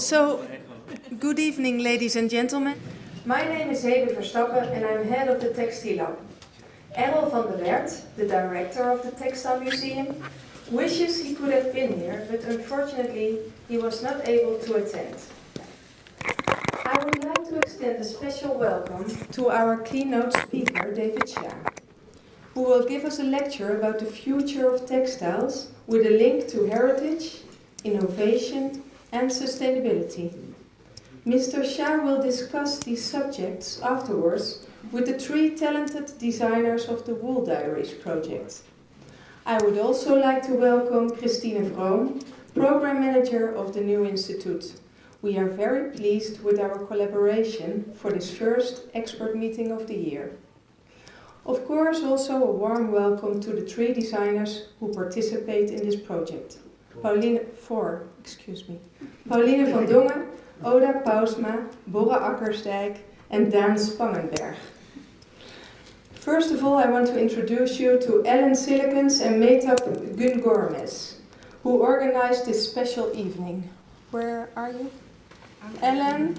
So, good evening, ladies and gentlemen. My name is David Shah and I'm head of the Textile Lab. Errol van der Wert, the director of the TextielMuseum, wishes he could have been here, but unfortunately he was not able to attend. I would like to extend a special welcome to our keynote speaker, David Shah, who will give us a lecture about the future of textiles with a link to heritage, innovation, and sustainability. Mr. Shah will discuss these subjects afterwards with the 3 talented designers of the Wool Diaries project. I would also like to welcome Christine Vroom, Program Manager of the new Institute. We are very pleased with our collaboration for this first expert meeting of the year. Of course, also a warm welcome to the 3 designers who participate in this project. Pauline van Dongen, Oda Pausma, Borre Akkersdijk, and Daan Spangenberg. First of all, I want to introduce you to Ellen Silikens and Mehtap Gungormes, who organized this special evening. Where are you? Ellen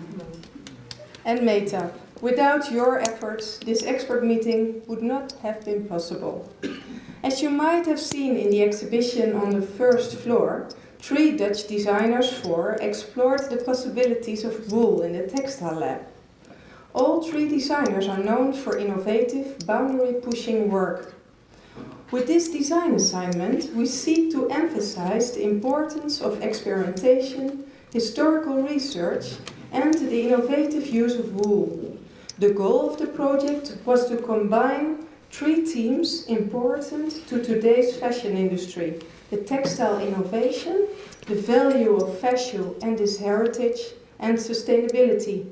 and Mehtap. Without your efforts, this expert meeting would not have been possible. As you might have seen in the exhibition on the first floor, 3 Dutch designers explored the possibilities of wool in the textile lab. All 3 designers are known for innovative, boundary-pushing work. With this design assignment, we seek to emphasize the importance of experimentation, historical research, and the innovative use of wool. The goal of the project was to combine 3 themes important to today's fashion industry: the textile innovation, the value of fashion and its heritage, and sustainability.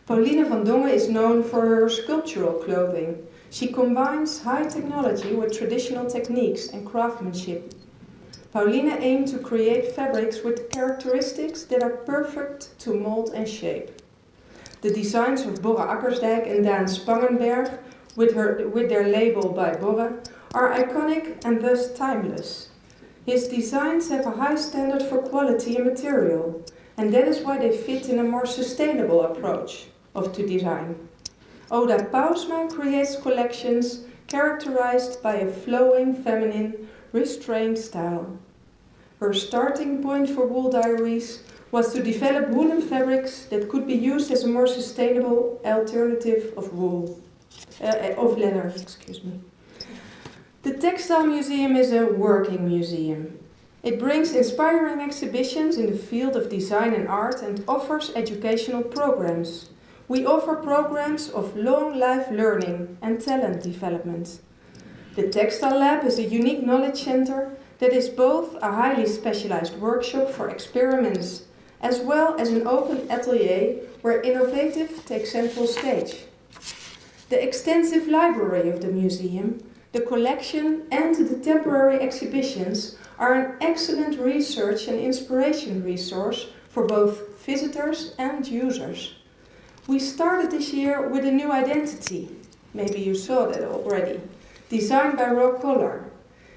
Pauline van Dongen is known for her sculptural clothing. She combines high technology with traditional techniques and craftsmanship. Pauline aimed to create fabrics with characteristics that are perfect to mold and shape. The designs of Borre Akkersdijk and Daan Spangenberg, with their label by Borre, are iconic and thus timeless. His designs have a high standard for quality and material, and that is why they fit in a more sustainable approach to design. Oda Pausma creates collections characterized by a flowing, feminine, restrained style. Her starting point for Wool Diaries was to develop woolen fabrics that could be used as a more sustainable alternative of leather. The TextielMuseum is a working museum. It brings inspiring exhibitions in the field of design and art and offers educational programs. We offer programs of long life learning and talent development. The Textile Lab is a unique knowledge center that is both a highly specialized workshop for experiments as well as an open atelier where innovative takes central stage. The extensive library of the museum, the collection and the temporary exhibitions are an excellent research and inspiration resource for both visitors and users. We started this year with a new identity. Maybe you saw that already. Designed by Raw Color.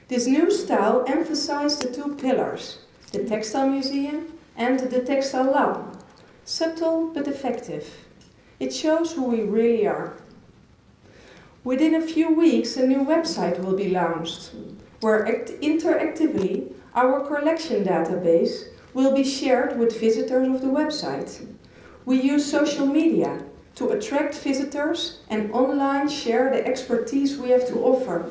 This new style emphasized the 2 pillars, the TextielMuseum and the Textile Lab. Subtle but effective. It shows who we really are. Within a few weeks, a new website will be launched, where interactively our collection database will be shared with visitors of the website. We use social media to attract visitors and online share the expertise we have to offer.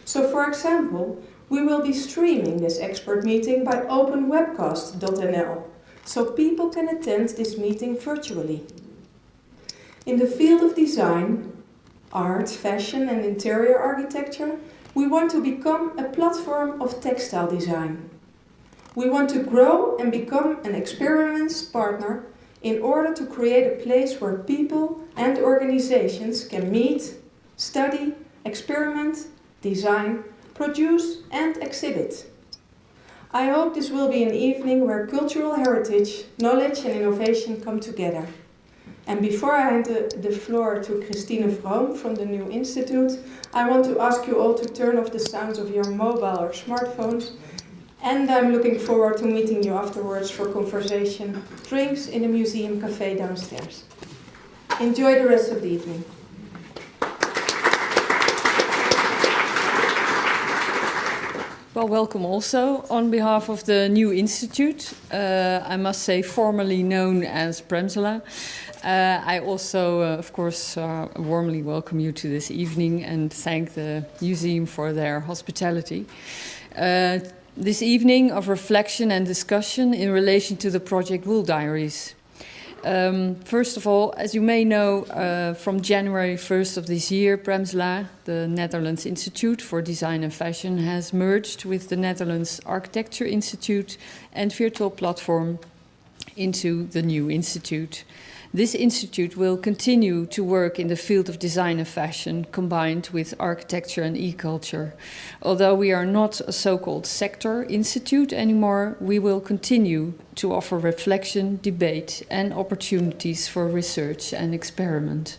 So, for example, we will be streaming this expert meeting by openwebcast.nl, so people can attend this meeting virtually. In the field of design, art, fashion and interior architecture, we want to become a platform of textile design. We want to grow and become an experiments partner in order to create a place where people and organizations can meet, study, experiment, design, produce and exhibit. I hope this will be an evening where cultural heritage, knowledge and innovation come together. And before I hand the floor to Christine Vroom from the new Institute, I want to ask you all to turn off the sounds of your mobile or smartphones And I'm looking forward to meeting you afterwards for conversation, drinks in the museum cafe downstairs. Enjoy the rest of the evening. Well, welcome also on behalf of the new institute. I must say, formerly known as Premsela. I also, of course, warmly welcome you to this evening and thank the museum for their hospitality. This evening of reflection and discussion in relation to the project Wool Diaries. First of all, as you may know, from January 1st of this year, Premsela, the Netherlands Institute for Design and Fashion, has merged with the Netherlands Architecture Institute and virtual platform into the new institute. This institute will continue to work in the field of design and fashion combined with architecture and e-culture. Although we are not a so-called sector institute anymore, we will continue to offer reflection, debate and opportunities for research and experiment.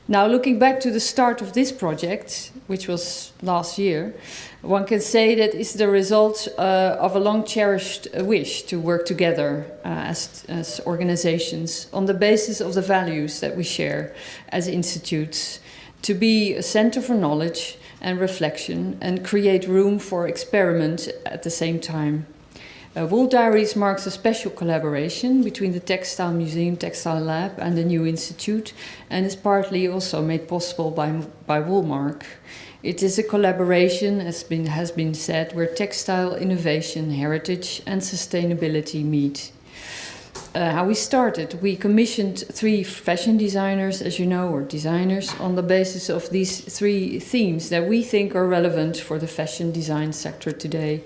Now, looking back to the start of this project, which was last year, one can say that it's the result of a long-cherished wish to work together as organizations on the basis of the values that we share as institutes, to be a center for knowledge and reflection and create room for experiment at the same time. Wool Diaries marks a special collaboration between the TextielMuseum, Textile Lab and the new institute, and is partly also made possible by Woolmark. It is a collaboration, as has been said, where textile innovation, heritage and sustainability meet. How we started, we commissioned 3 fashion designers, as you know, or designers, on the basis of these 3 themes that we think are relevant for the fashion design sector today,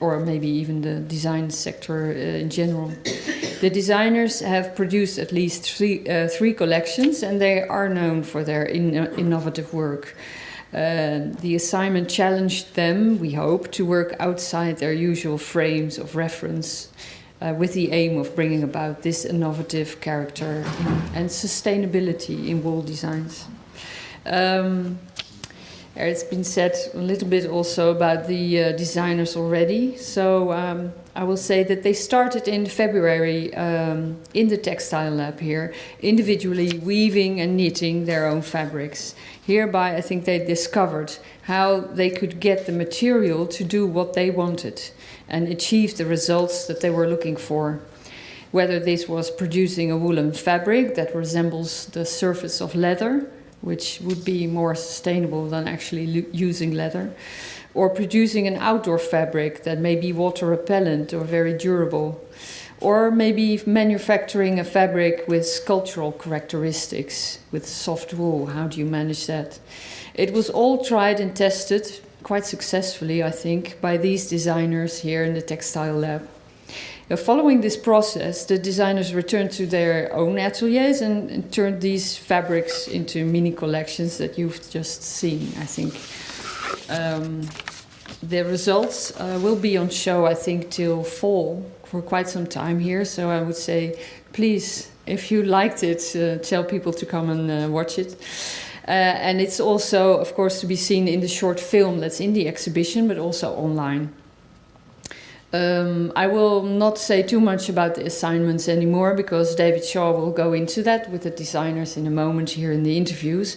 or maybe even the design sector in general. The designers have produced at least 3 collections, and they are known for their innovative work. The assignment challenged them, we hope, to work outside their usual frames of reference with the aim of bringing about this innovative character and sustainability in wool designs. It's been said a little bit also about the designers already. So I will say that they started in February in the textile lab here, individually weaving and knitting their own fabrics. Hereby, I think they discovered how they could get the material to do what they wanted and achieve the results that they were looking for. Whether this was producing a woolen fabric that resembles the surface of leather, which would be more sustainable than actually using leather, or producing an outdoor fabric that may be water repellent or very durable, or maybe manufacturing a fabric with sculptural characteristics, with soft wool. How do you manage that? It was all tried and tested, quite successfully, I think, by these designers here in the textile lab. Following this process, the designers returned to their own ateliers and turned these fabrics into mini collections that you've just seen, I think. The results will be on show, I think, till fall, for quite some time here. So I would say, please, if you liked it, tell people to come and watch it. And it's also, of course, to be seen in the short film that's in the exhibition, but also online. I will not say too much about the assignments anymore because David Shah will go into that with the designers in a moment here in the interviews.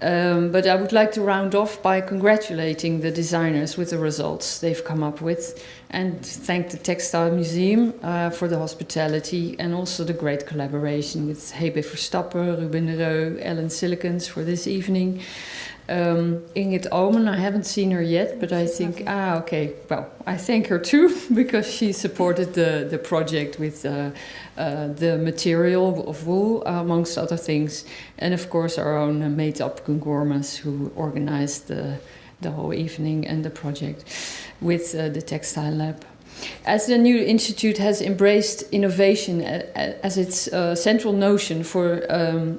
But I would like to round off by congratulating the designers with the results they've come up with and thank the TextielMuseum for the hospitality and also the great collaboration with Hebe Verstappen, Ruben Reu, Ellen Silikens for this evening. Ingrid Omen, I haven't seen her yet, but I think, okay, well, I thank her too, because she supported the project with the material of wool, amongst other things, and of course our own made-up Gungormas, who organized the whole evening and the project with the Textile Lab. As the new institute has embraced innovation as its central notion for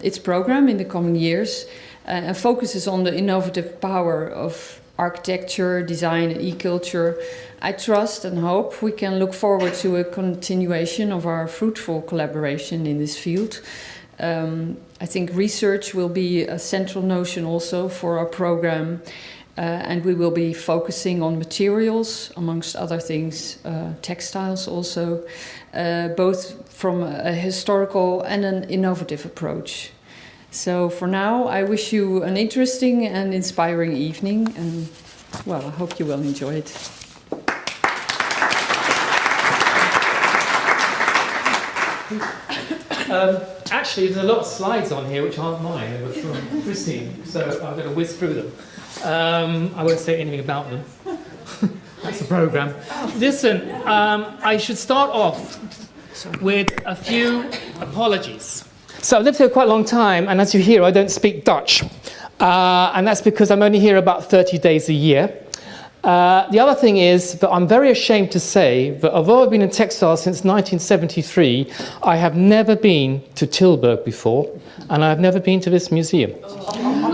its program in the coming years, and focuses on the innovative power of architecture, design and e-culture, I trust and hope we can look forward to a continuation of our fruitful collaboration in this field. I think research will be a central notion also for our program, And we will be focusing on materials, amongst other things, textiles also, both from a historical and an innovative approach. So for now, I wish you an interesting and inspiring evening, and well, I hope you will enjoy it. Actually, there's a lot of slides on here which aren't mine. They were from Christine, so I'm going to whiz through them. I won't say anything about them. That's the program. Listen, I should start off with a few apologies. So I've lived here quite a long time, and as you hear, I don't speak Dutch. And that's because I'm only here about 30 days a year. The other thing is that I'm very ashamed to say that although I've been in textiles since 1973, I have never been to Tilburg before, and I've never been to this museum.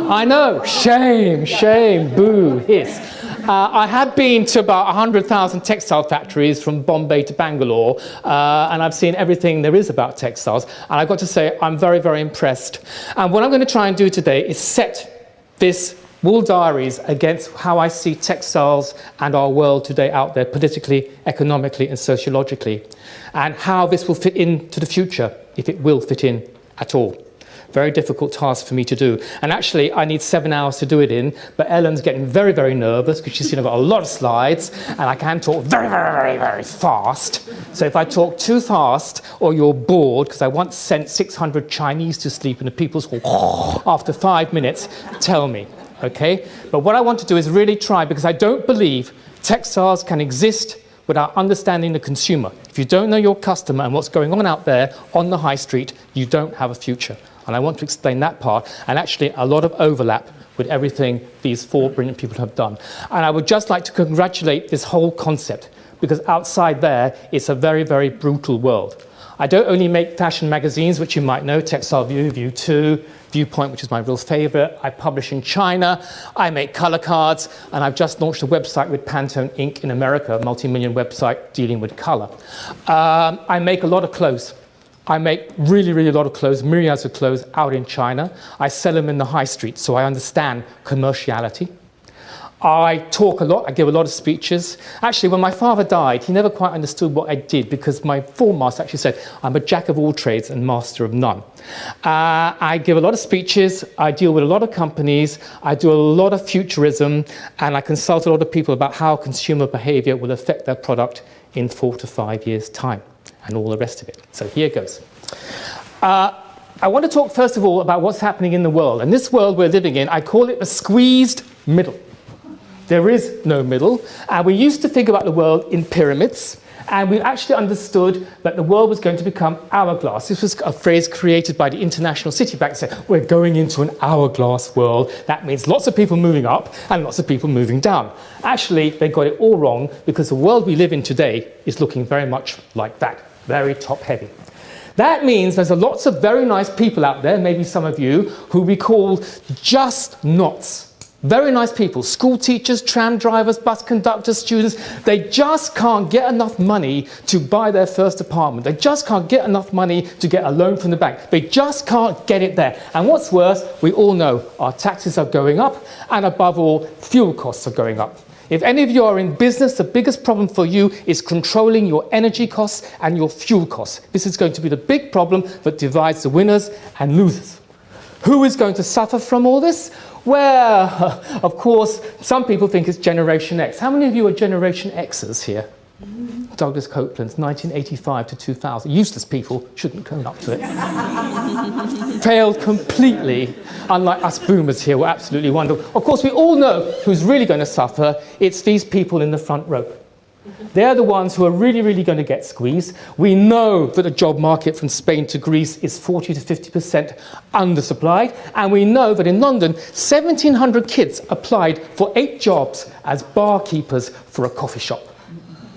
I know, shame, shame, boo, hiss. I have been to about 100,000 textile factories from Bombay to Bangalore, and I've seen everything there is about textiles, and I've got to say I'm very, very impressed. And what I'm going to try and do today is set this Wool Diaries against how I see textiles and our world today out there, politically, economically and sociologically, and how this will fit into the future, if it will fit in at all. Very difficult task for me to do. And actually, I need 7 hours to do it in, but Ellen's getting very, very nervous because she's seen I've got a lot of slides, and I can talk very, very, very, very fast. So if I talk too fast or you're bored, because I once sent 600 Chinese to sleep in a people's hall, after 5 minutes, tell me. Okay? But what I want to do is really try, because I don't believe textiles can exist without understanding the consumer. If you don't know your customer and what's going on out there on the high street, you don't have a future. And I want to explain that part, and actually a lot of overlap with everything these 4 brilliant people have done. And I would just like to congratulate this whole concept, because outside there, it's a very, very brutal world. I don't only make fashion magazines, which you might know, Textile View, View 2, Viewpoint, which is my real favorite. I publish in China, I make color cards, and I've just launched a website with Pantone Inc. in America, a multi-million website dealing with color. I make a lot of clothes. I make really, really a lot of clothes, myriads of clothes out in China. I sell them in the high street, so I understand commerciality. I talk a lot, I give a lot of speeches. Actually, when my father died, he never quite understood what I did, because my form master actually said, I'm a jack of all trades and master of none. I give a lot of speeches, I deal with a lot of companies, I do a lot of futurism, and I consult a lot of people about how consumer behavior will affect their product in 4 to 5 years' time, and all the rest of it. So here goes. I want to talk first of all about what's happening in the world. And this world we're living in, I call it the squeezed middle. There is no middle. And we used to think about the world in pyramids, and we actually understood that the world was going to become hourglass. This was a phrase created by the International City Bank, saying, we're going into an hourglass world. That means lots of people moving up and lots of people moving down. Actually, they got it all wrong, because the world we live in today is looking very much like that, very top-heavy. That means there's lots of very nice people out there, maybe some of you, who we call just nots. Very nice people, school teachers, tram drivers, bus conductors, students. They just can't get enough money to buy their first apartment. They just can't get enough money to get a loan from the bank. They just can't get it there. And what's worse, we all know our taxes are going up, and above all, fuel costs are going up. If any of you are in business, the biggest problem for you is controlling your energy costs and your fuel costs. This is going to be the big problem that divides the winners and losers. Who is going to suffer from all this? Well, of course, some people think it's Generation X. How many of you are Generation Xers here? Douglas Copeland's 1985 to 2000. Useless people, shouldn't own up to it. Failed completely. Unlike us boomers here, we're absolutely wonderful. Of course, we all know who's really going to suffer. It's these people in the front row. They're the ones who are really, really going to get squeezed. We know that the job market from Spain to Greece is 40 to 50% undersupplied. And we know that in London, 1,700 kids applied for 8 jobs as barkeepers for a coffee shop.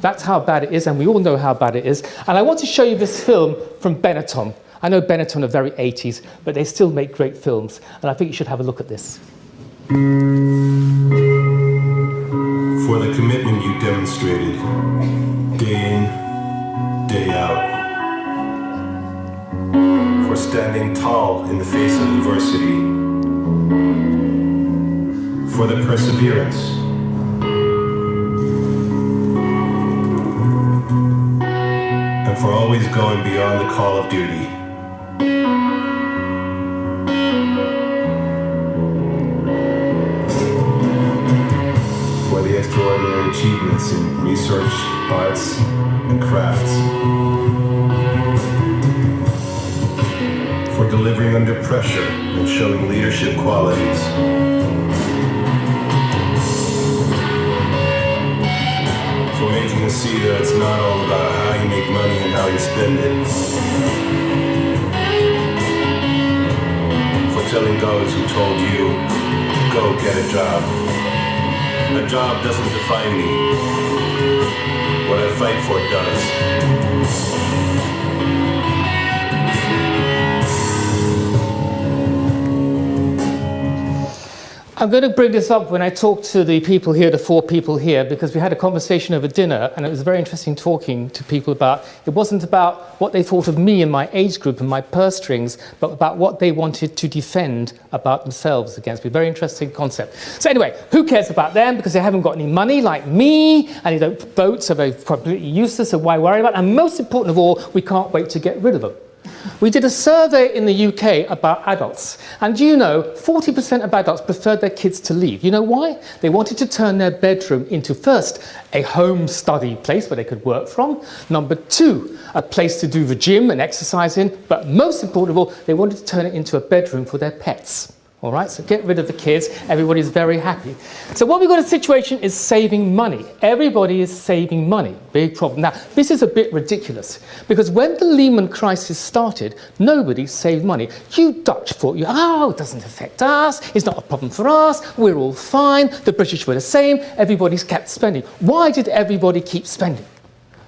That's how bad it is, and we all know how bad it is. And I want to show you this film from Benetton. I know Benetton are very 80s, but they still make great films. And I think you should have a look at this. For the commitment you demonstrated, day in, day out. For standing tall in the face of adversity. for the perseverance, and for always going beyond the call of duty. For the extraordinary achievements in research, arts, and crafts. For delivering under pressure and showing leadership qualities. For making us see that it's not all about how you make money and how you spend it. For telling those who told you, go get a job. A job doesn't define me. What I fight for does. I'm going to bring this up when I talk to the people here, the 4 people here, because we had a conversation over dinner, and it was very interesting talking to people about, it wasn't about what they thought of me and my age group and my purse strings, but about what they wanted to defend about themselves against me. Very interesting concept. So anyway, who cares about them? Because they haven't got any money like me, and they don't vote, so they're completely useless, so why worry about them? And most important of all, we can't wait to get rid of them. We did a survey in the UK about adults, and do you know 40% of adults preferred their kids to leave. You know why? They wanted to turn their bedroom into, first, a home study place where they could work from, number 2, a place to do the gym and exercise in, but most important of all, they wanted to turn it into a bedroom for their pets. All right, so get rid of the kids, everybody's very happy. So what we've got a situation is saving money. Everybody is saving money, big problem. Now, this is a bit ridiculous, because when the Lehman crisis started, nobody saved money. You Dutch thought, it doesn't affect us, it's not a problem for us, we're all fine, the British were the same, everybody's kept spending. Why did everybody keep spending?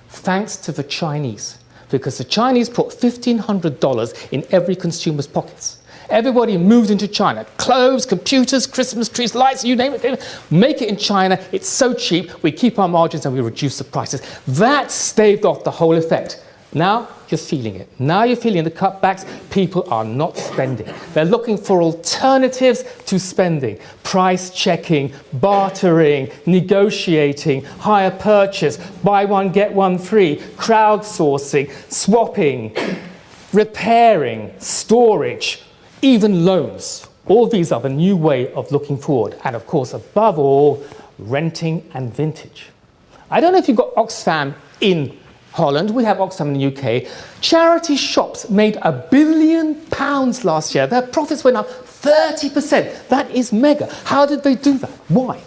Thanks to the Chinese, because the Chinese put $1,500 in every consumer's pockets. Everybody moved into China. Clothes, computers, Christmas trees, lights, you name it. Make it in China. It's so cheap. We keep our margins and we reduce the prices. That staved off the whole effect. Now you're feeling it. Now you're feeling the cutbacks. People are not spending. They're looking for alternatives to spending. Price checking, bartering, negotiating, hire purchase, buy one, get one free, crowdsourcing, swapping, repairing, storage, even loans. All these are the new way of looking forward. And of course, above all, renting and vintage. I don't know if you've got Oxfam in Holland. We have Oxfam in the UK. Charity shops made £1 billion last year. Their profits went up 30%. That is mega. How did they do that? Why?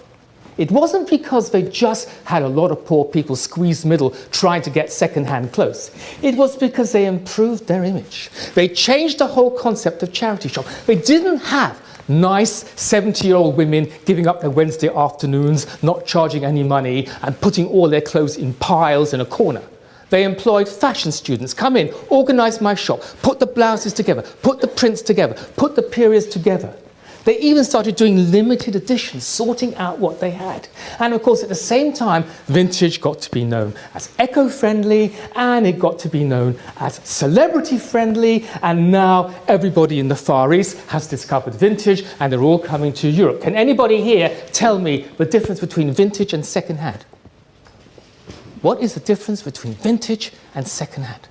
It wasn't because they just had a lot of poor people squeezed middle trying to get second-hand clothes. It was because they improved their image. They changed the whole concept of charity shop. They didn't have nice 70-year-old women giving up their Wednesday afternoons, not charging any money, and putting all their clothes in piles in a corner. They employed fashion students, come in, organise my shop, put the blouses together, put the prints together, put the periods together. They even started doing limited editions, sorting out what they had. And of course, at the same time, vintage got to be known as eco-friendly, and it got to be known as celebrity-friendly, and now everybody in the Far East has discovered vintage, and they're all coming to Europe. Can anybody here tell me the difference between vintage and second-hand? What is the difference between vintage and second-hand?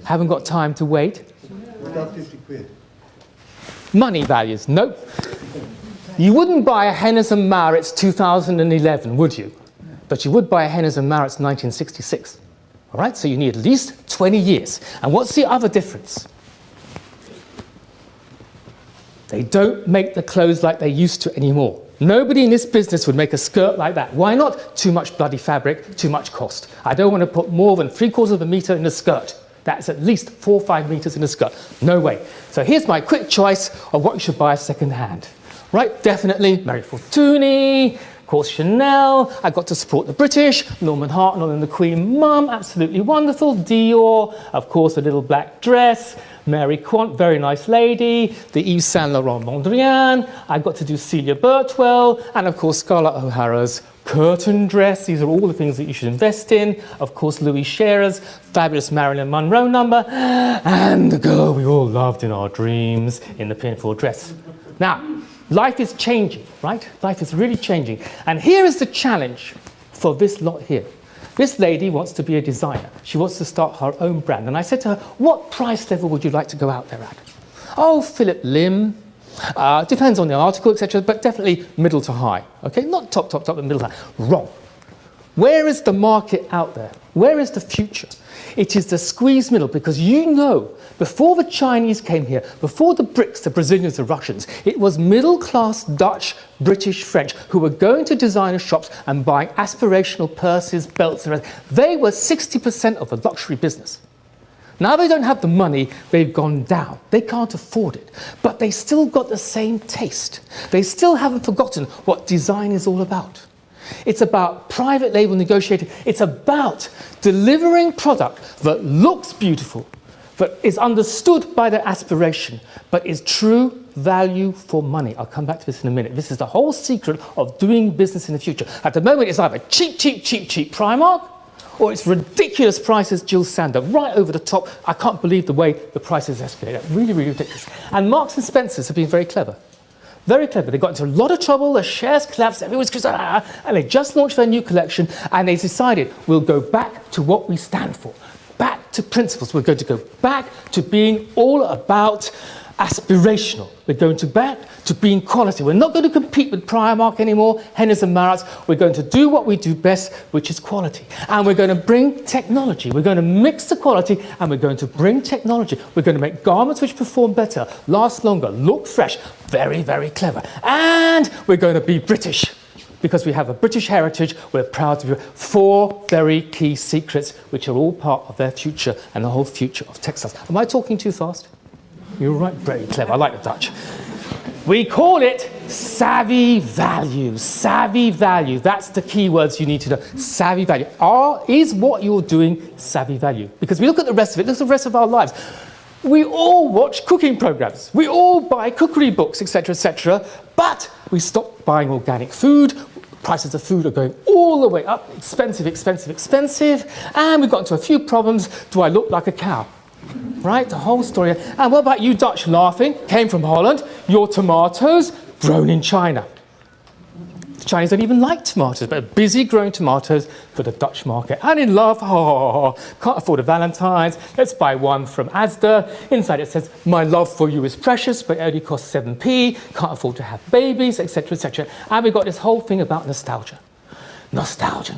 Haven't got time to wait? Without 50 quid. Money values, nope. You wouldn't buy a Hennes & Mauritz 2011, would you? But you would buy a Hennes & Mauritz 1966. All right, so you need at least 20 years. And what's the other difference? They don't make the clothes like they used to anymore. Nobody in this business would make a skirt like that. Why not? Too much bloody fabric, too much cost. I don't want to put more than 3/4 of a metre in a skirt. That's at least 4 or 5 meters in a skirt. No way. So here's my quick choice of what you should buy second hand. Right, definitely Mary Fortuny, of course Chanel. I got to support the British, Norman Hartnell and the Queen Mum, absolutely wonderful. Dior, of course, a little black dress. Mary Quant, very nice lady. The Yves Saint Laurent Mondrian. I got to do Celia Birtwell, and of course Scarlett O'Hara's curtain dress. These are all the things that you should invest in. Of course, Louis Scherer's fabulous Marilyn Monroe number, and the girl we all loved in our dreams in the pinafore dress. Now, Life is changing, right? Life is really changing. And here is the challenge for this lot here. This lady wants to be a designer. She wants to start her own brand. And I said to her, what price level would you like to go out there at? Oh, Philip Lim. Depends on the article, etc., but definitely middle to high. Okay, not top, but middle to high. Wrong. Where is the market out there? Where is the future? It is the squeeze middle, because you know, before the Chinese came here, before the Brits, the Brazilians, the Russians, it was middle-class Dutch, British, French who were going to designer shops and buying aspirational purses, belts, and they were 60% of the luxury business. Now they don't have the money, they've gone down. They can't afford it, but they still got the same taste. They still haven't forgotten what design is all about. It's about private label negotiating. It's about delivering product that looks beautiful, that is understood by their aspiration, but is true value for money. I'll come back to this in a minute. This is the whole secret of doing business in the future. At the moment, it's either cheap Primark, or it's ridiculous prices Jill Sander, right over the top. I can't believe the way the prices escalate. Really, really ridiculous. And Marks and Spencer's have been very clever. Very clever. They got into a lot of trouble, their shares collapsed, everyone's and they just launched their new collection, and they decided, we'll go back to what we stand for. Back to principles. We're going to go back to being all about aspirational. We're going to back to being quality. We're not going to compete with Primark anymore, Hennes and Marats. We're going to do what we do best, which is quality. And we're going to bring technology. We're going to mix the quality, and we're going to bring technology. We're going to make garments which perform better, last longer, look fresh. Very, very clever. And we're going to be British. Because we have a British heritage, we're proud to be 4 very key secrets, which are all part of their future and the whole future of textiles. Am I talking too fast? You're right, very clever. I like the Dutch. We call it savvy value. Savvy value. That's the key words you need to know. Savvy value. Is what you're doing savvy value? Because we look at the rest of it, look at the rest of our lives. We all watch cooking programs. We all buy cookery books, etc., but we stop buying organic food. Prices of food are going all the way up. Expensive. And we've got into a few problems. Do I look like a cow? Right, the whole story. And what about you Dutch laughing? Came from Holland. Your tomatoes grown in China. The Chinese don't even like tomatoes, but are busy growing tomatoes for the Dutch market. And in love, can't afford a Valentine's. Let's buy one from Asda. Inside it says, my love for you is precious, but it only costs 7p. Can't afford to have babies, etc. And we've got this whole thing about nostalgia. Nostalgia.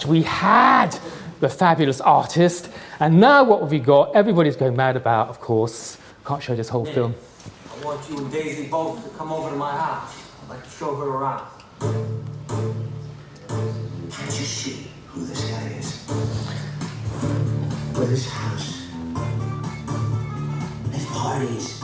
We had the fabulous artist, and now what have we got? Everybody's going mad about, of course. Can't show this whole film. I want you and Daisy both to come over to my house. I'd like to show her around. Can't you see who this guy is? With his house, his parties.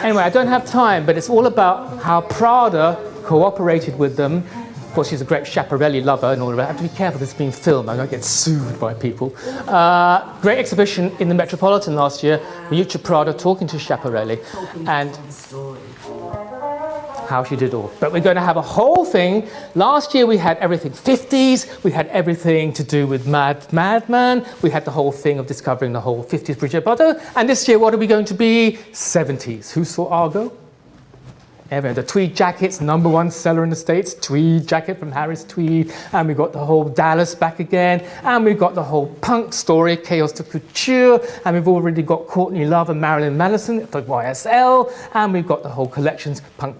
Anyway, I don't have time, but it's all about how Prada cooperated with them. Of course, she's a great Schiaparelli lover and all of that. I have to be careful this is being filmed. I don't get sued by people. Great exhibition in the Metropolitan last year. Miuccia Prada talking to Schiaparelli and how she did all. But we're going to have a whole thing. Last year we had everything 50s. We had everything to do with Madman. We had the whole thing of discovering the whole 50s Brigitte Bardot. And this year, what are we going to be? 70s. Who saw Argo? The tweed jackets, #1 seller in the States, tweed jacket from Harris Tweed, and we've got the whole Dallas back again, and we've got the whole punk story, Chaos de Couture, and we've already got Courtney Love and Marilyn Manson for YSL, and we've got the whole collections, punk.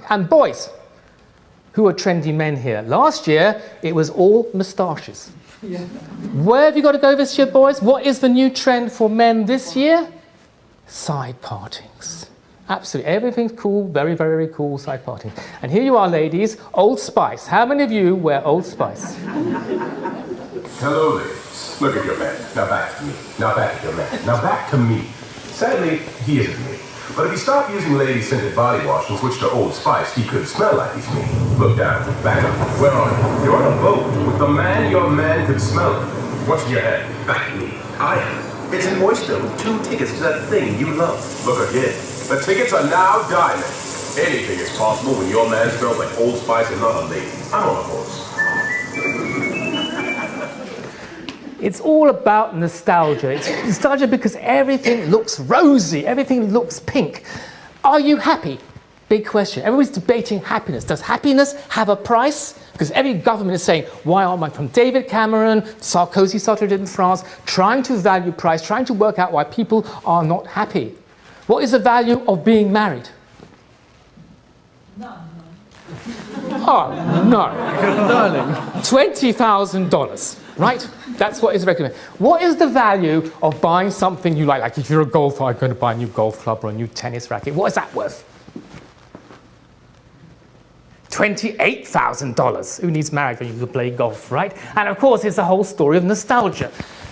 And boys, who are trendy men here? Last year, it was all moustaches. Yeah. Where have you got to go this year, boys? What is the new trend for men this year? Side partings. Absolutely, everything's cool, very, very cool, side parting. And here you are, ladies, Old Spice. How many of you wear Old Spice? Hello, ladies. Look at your man. Now back to me. Now back to your man. Now back to me. Sadly, he isn't me. But if he stopped using lady-scented body wash and switched to Old Spice, he could smell like he's me. Look down. Back up. Where are you? You're on a boat with the man your man could smell it. What's in your hand? Back to me. I am. It's an oyster with 2 tickets to that thing you love. Look again. The tickets are now diamond. Anything is possible when your man smells like Old Spice and not a lady. I'm on a horse. It's all about nostalgia. It's nostalgia because everything looks rosy, everything looks pink. Are you happy? Big question. Everybody's debating happiness. Does happiness have a price? Because every government is saying, why aren't I, from David Cameron, Sarkozy started it in France, trying to value price, trying to work out why people are not happy. What is the value of being married? None. Oh, no. Darling. $20,000, right? That's what is recommended. What is the value of buying something you like? Like if you're a golfer, I'm going to buy a new golf club or a new tennis racket. What is that worth? $28,000. Who needs marriage when you can play golf, right? And of course, it's a whole story of nostalgia.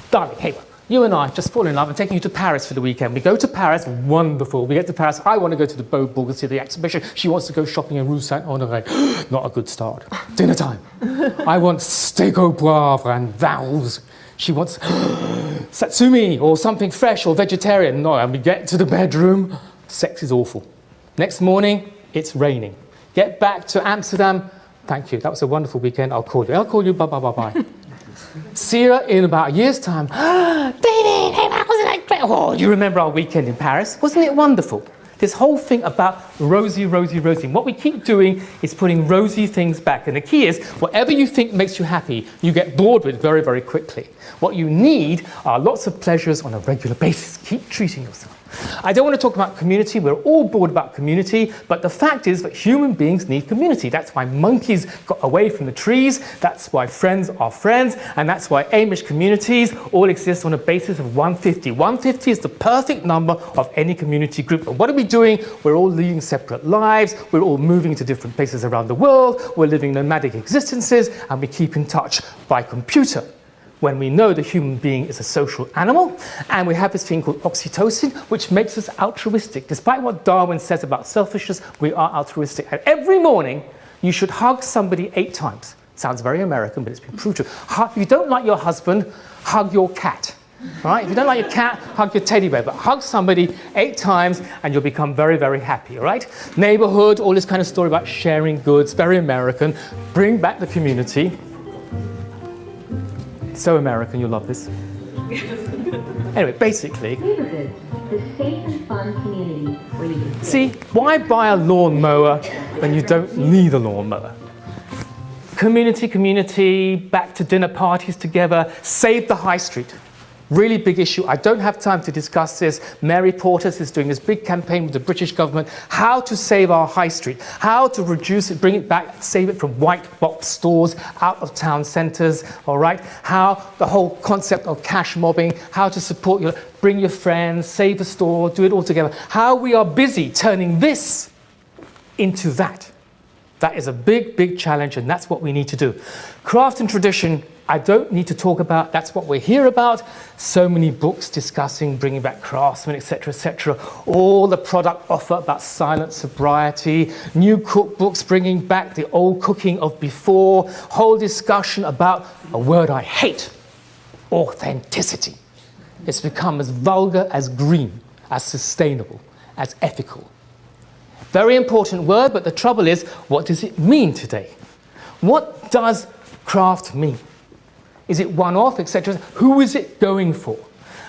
Darling, hey, you and I just fall in love and taking you to Paris for the weekend. We go to Paris, wonderful. We get to Paris. I want to go to the Beaubourg and see the exhibition. She wants to go shopping in Rue Saint-Honoré. Not a good start. Dinner time. I want steak au poivre and vowels. She wants satsumi or something fresh or vegetarian. No, and we get to the bedroom. Sex is awful. Next morning, it's raining. Get back to Amsterdam. Thank you. That was a wonderful weekend. I'll call you. Bye, bye, bye, bye. See you in about a year's time. David, hey, wasn't that great? Oh, you remember our weekend in Paris? Wasn't it wonderful? This whole thing about rosy. What we keep doing is putting rosy things back. And the key is, whatever you think makes you happy, you get bored with very, very quickly. What you need are lots of pleasures on a regular basis. Keep treating yourself. I don't want to talk about community. We're all bored about community, but the fact is that human beings need community. That's why monkeys got away from the trees. That's why friends are friends. And that's why Amish communities all exist on a basis of 150. 150 is the perfect number of any community group. And what are we doing? We're all leading separate lives. We're all moving to different places around the world. We're living nomadic existences, and we keep in touch by computer. When we know the human being is a social animal, and we have this thing called oxytocin, which makes us altruistic. Despite what Darwin says about selfishness, we are altruistic. And every morning, you should hug somebody 8 times. Sounds very American, but it's been proved true. If you don't like your husband, hug your cat. Right? If you don't like your cat, hug your teddy bear. But hug somebody 8 times, and you'll become very, very happy. All right? Neighborhood, all this kind of story about sharing goods, very American. Bring back the community. So American, you'll love this. Anyway, basically, Neighborhood, the safe and fun community where you can see, why buy a lawnmower when you don't need a lawnmower? Community, back to dinner parties together, save the high street. Really big issue. I don't have time to discuss this. Mary Portas is doing this big campaign with the British government, how to save our high street, how to reduce it, bring it back, save it from white box stores out of town centres, all right? How the whole concept of cash mobbing, how to support bring your friends, save the store, do it all together. How we are busy turning this into that. That is a big, big challenge, and that's what we need to do. Craft and tradition, I don't need to talk about. That's what we're here about. So many books discussing bringing back craftsmen, etc., etc. All the product offer about silent sobriety, new cookbooks bringing back the old cooking of before, whole discussion about a word I hate, authenticity. It's become as vulgar as green, as sustainable, as ethical. Very important word, but the trouble is, what does it mean today? What does craft mean? Is it one-off, etc.? Who is it going for?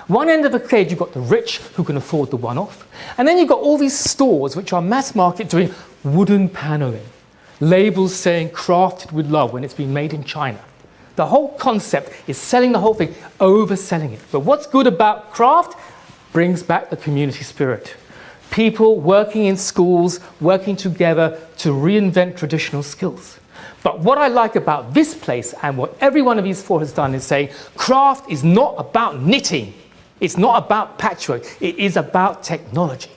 One end of the cage, you've got the rich who can afford the one-off. And then you've got all these stores which are mass market doing wooden paneling. Labels saying crafted with love when it's been made in China. The whole concept is selling the whole thing, overselling it. But what's good about craft? Brings back the community spirit. People working in schools, working together to reinvent traditional skills. But what I like about this place, and what every one of these 4 has done, is saying craft is not about knitting. It's not about patchwork. It is about technology.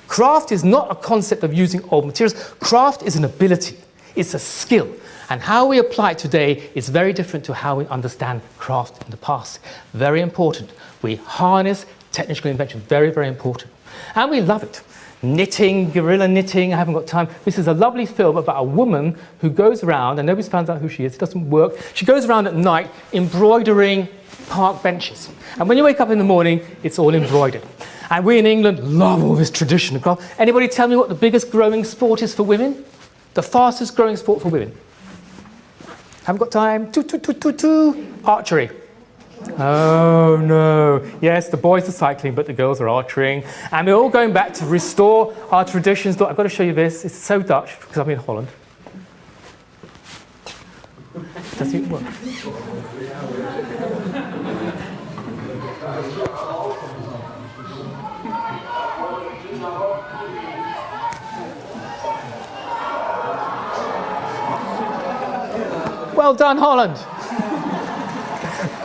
Craft is not a concept of using old materials. Craft is an ability. It's a skill. And how we apply it today is very different to how we understand craft in the past. Very important. We harness technical invention. Very, very important. And we love it. Knitting, guerrilla knitting, I haven't got time. This is a lovely film about a woman who goes around, and nobody's found out who she is, it doesn't work. She goes around at night embroidering park benches. And when you wake up in the morning, it's all embroidered. And we in England love all this tradition. Anybody tell me what the biggest growing sport is for women? The fastest growing sport for women? Haven't got time. Archery. Oh no. Yes, the boys are cycling, but the girls are archering. And we're all going back to restore our traditions. Look, I've got to show you this. It's so Dutch because I'm in Holland. Does it work? Well done, Holland.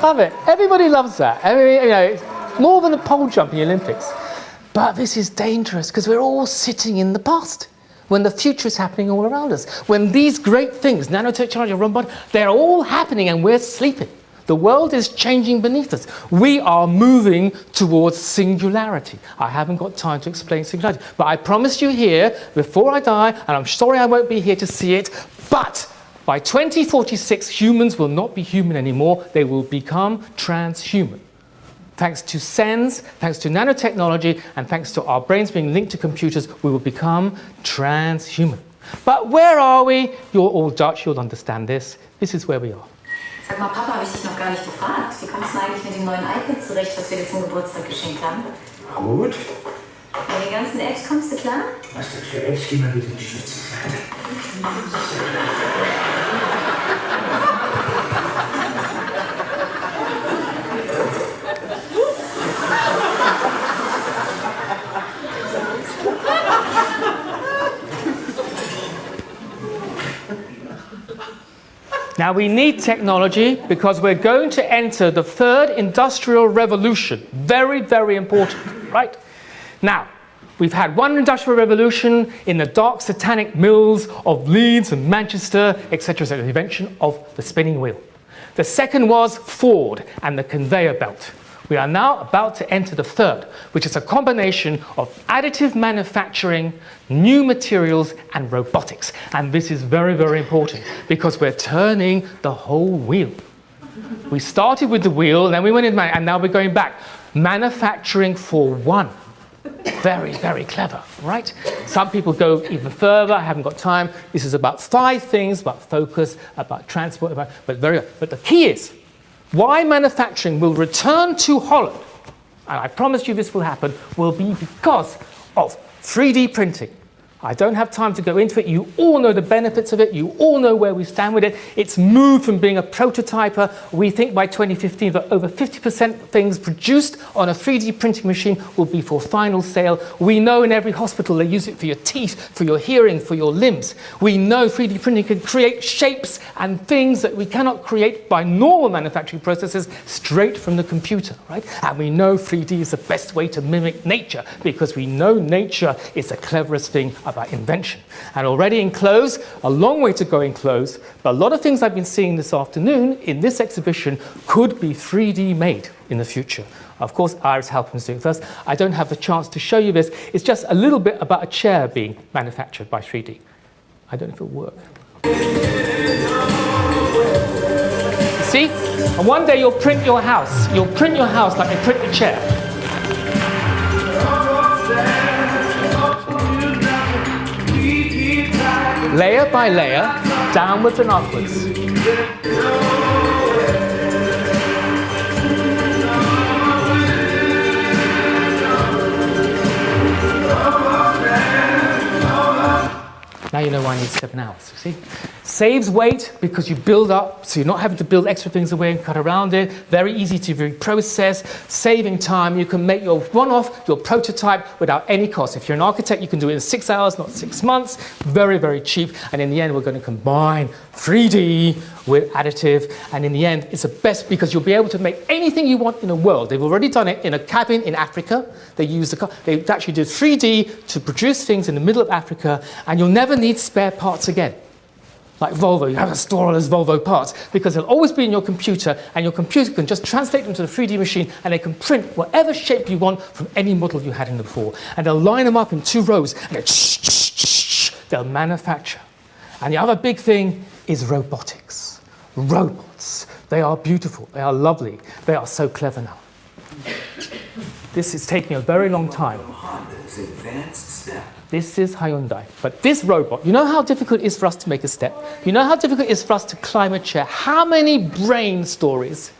Love it. Everybody loves that. It's more than a pole jump in the Olympics. But this is dangerous because we're all sitting in the past when the future is happening all around us. When these great things, nanotechnology, robot, they're all happening and we're sleeping. The world is changing beneath us. We are moving towards singularity. I haven't got time to explain singularity, but I promise you here, before I die, and I'm sorry I won't be here to see it, but by 2046, humans will not be human anymore. They will become transhuman. Thanks to SENS, thanks to nanotechnology, and thanks to our brains being linked to computers, we will become transhuman. But where are we? You're all Dutch, you'll understand this. This is where we are. Sag mal, Papa, habe ich dich noch gar nicht gefragt. Wie kommst du eigentlich mit dem neuen iPad zurecht, was wir dir zum Geburtstag geschenkt haben? Gut. Mit den ganzen Apps kommst du klar? Was denn für Apps? Geh mal wieder in die Schütze. Now we need technology because we're going to enter the third industrial revolution. Very, very important, right? Now, we've had one industrial revolution in the dark satanic mills of Leeds and Manchester, etc., the invention of the spinning wheel. The second was Ford and the conveyor belt. We are now about to enter the third, which is a combination of additive manufacturing, new materials, and robotics. And this is very, very important because we're turning the whole wheel. We started with the wheel, and then we went in, and now we're going back. Manufacturing for one. Very, very clever, right? Some people go even further. I haven't got time. This is about 5 things, about focus, about transport, but the key is, why manufacturing will return to Holland, and I promise you this will happen, will be because of 3D printing. I don't have time to go into it. You all know the benefits of it. You all know where we stand with it. It's moved from being a prototyper. We think by 2015 that over 50% of things produced on a 3D printing machine will be for final sale. We know in every hospital they use it for your teeth, for your hearing, for your limbs. We know 3D printing can create shapes and things that we cannot create by normal manufacturing processes straight from the computer, right? And we know 3D is the best way to mimic nature because we know nature is the cleverest thing about invention. And already in close, a long way to go in close, but a lot of things I've been seeing this afternoon in this exhibition could be 3D made in the future. Of course, Iris Halpin's doing it first. I don't have the chance to show you this. It's just a little bit about a chair being manufactured by 3D. I don't know if it'll work. You see? And one day you'll print your house. You'll print your house like you print the chair. Layer by layer, downwards and upwards. Now you know why I need 7 hours, you see? Saves weight because you build up, so you're not having to build extra things away and cut around it. Very easy to reprocess, saving time. You can make your one-off, your prototype without any cost. If you're an architect, you can do it in 6 hours, not 6 months. Very, very cheap. And in the end, we're going to combine 3D with additive. And in the end, it's the best because you'll be able to make anything you want in the world. They've already done it in a cabin in Africa. They actually did 3D to produce things in the middle of Africa, and you'll never need spare parts again. Like Volvo, you have to store all those Volvo parts because they'll always be in your computer, and your computer can just translate them to the 3D machine, and they can print whatever shape you want from any model you had in before. And they'll line them up in 2 rows, and they'll manufacture. And the other big thing is robotics. Robots. They are beautiful. They are lovely. They are so clever now. This is taking a very long time. This is Hyundai. But this robot, you know how difficult it is for us to make a step? You know how difficult it is for us to climb a chair? How many brain stories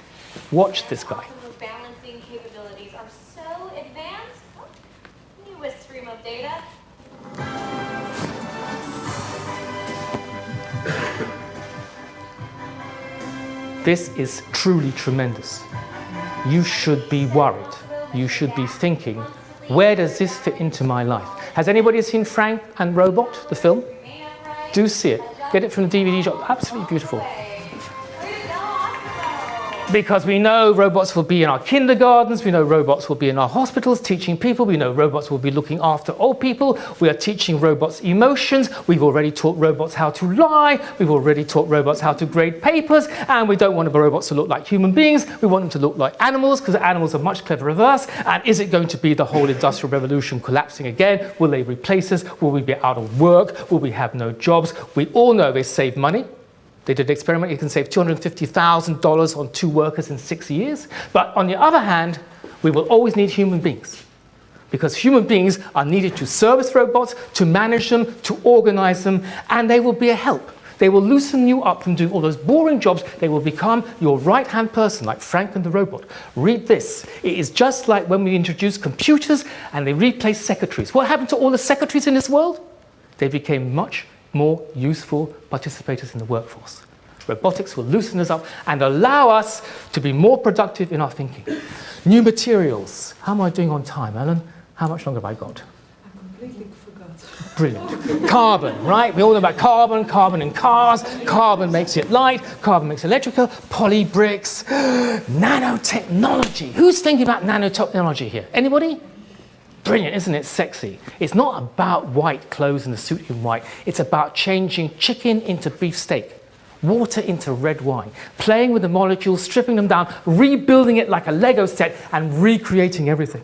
Watch this guy. Balancing capabilities are so advanced. Newest stream of data. This is truly tremendous. You should be worried. You should be thinking, where does this fit into my life? Has anybody seen Frank and Robot, the film? Do see it. Get it from the DVD shop. Absolutely beautiful. Because we know robots will be in our kindergartens, we know robots will be in our hospitals teaching people, we know robots will be looking after old people, we are teaching robots emotions, we've already taught robots how to lie, we've already taught robots how to grade papers, and we don't want the robots to look like human beings, we want them to look like animals, because animals are much cleverer than us. And is it going to be the whole industrial revolution collapsing again? Will they replace us? Will we be out of work? Will we have no jobs? We all know they save money. They did an experiment, you can save $250,000 on 2 workers in 6 years. But on the other hand, we will always need human beings. Because human beings are needed to service robots, to manage them, to organize them, and they will be a help. They will loosen you up from doing all those boring jobs. They will become your right-hand person, like Frank and the robot. Read this. It is just like when we introduced computers and they replaced secretaries. What happened to all the secretaries in this world? They became much more useful participators in the workforce. Robotics will loosen us up and allow us to be more productive in our thinking. New materials. How am I doing on time, Ellen? How much longer have I got? I completely forgot. Brilliant. Carbon, right? We all know about carbon, carbon in cars, carbon makes it light, carbon makes it electrical, poly bricks, nanotechnology. Who's thinking about nanotechnology here? Anybody? Brilliant, isn't it? Sexy. It's not about white clothes and a suit in white. It's about changing chicken into beefsteak, water into red wine, playing with the molecules, stripping them down, rebuilding it like a Lego set, and recreating everything.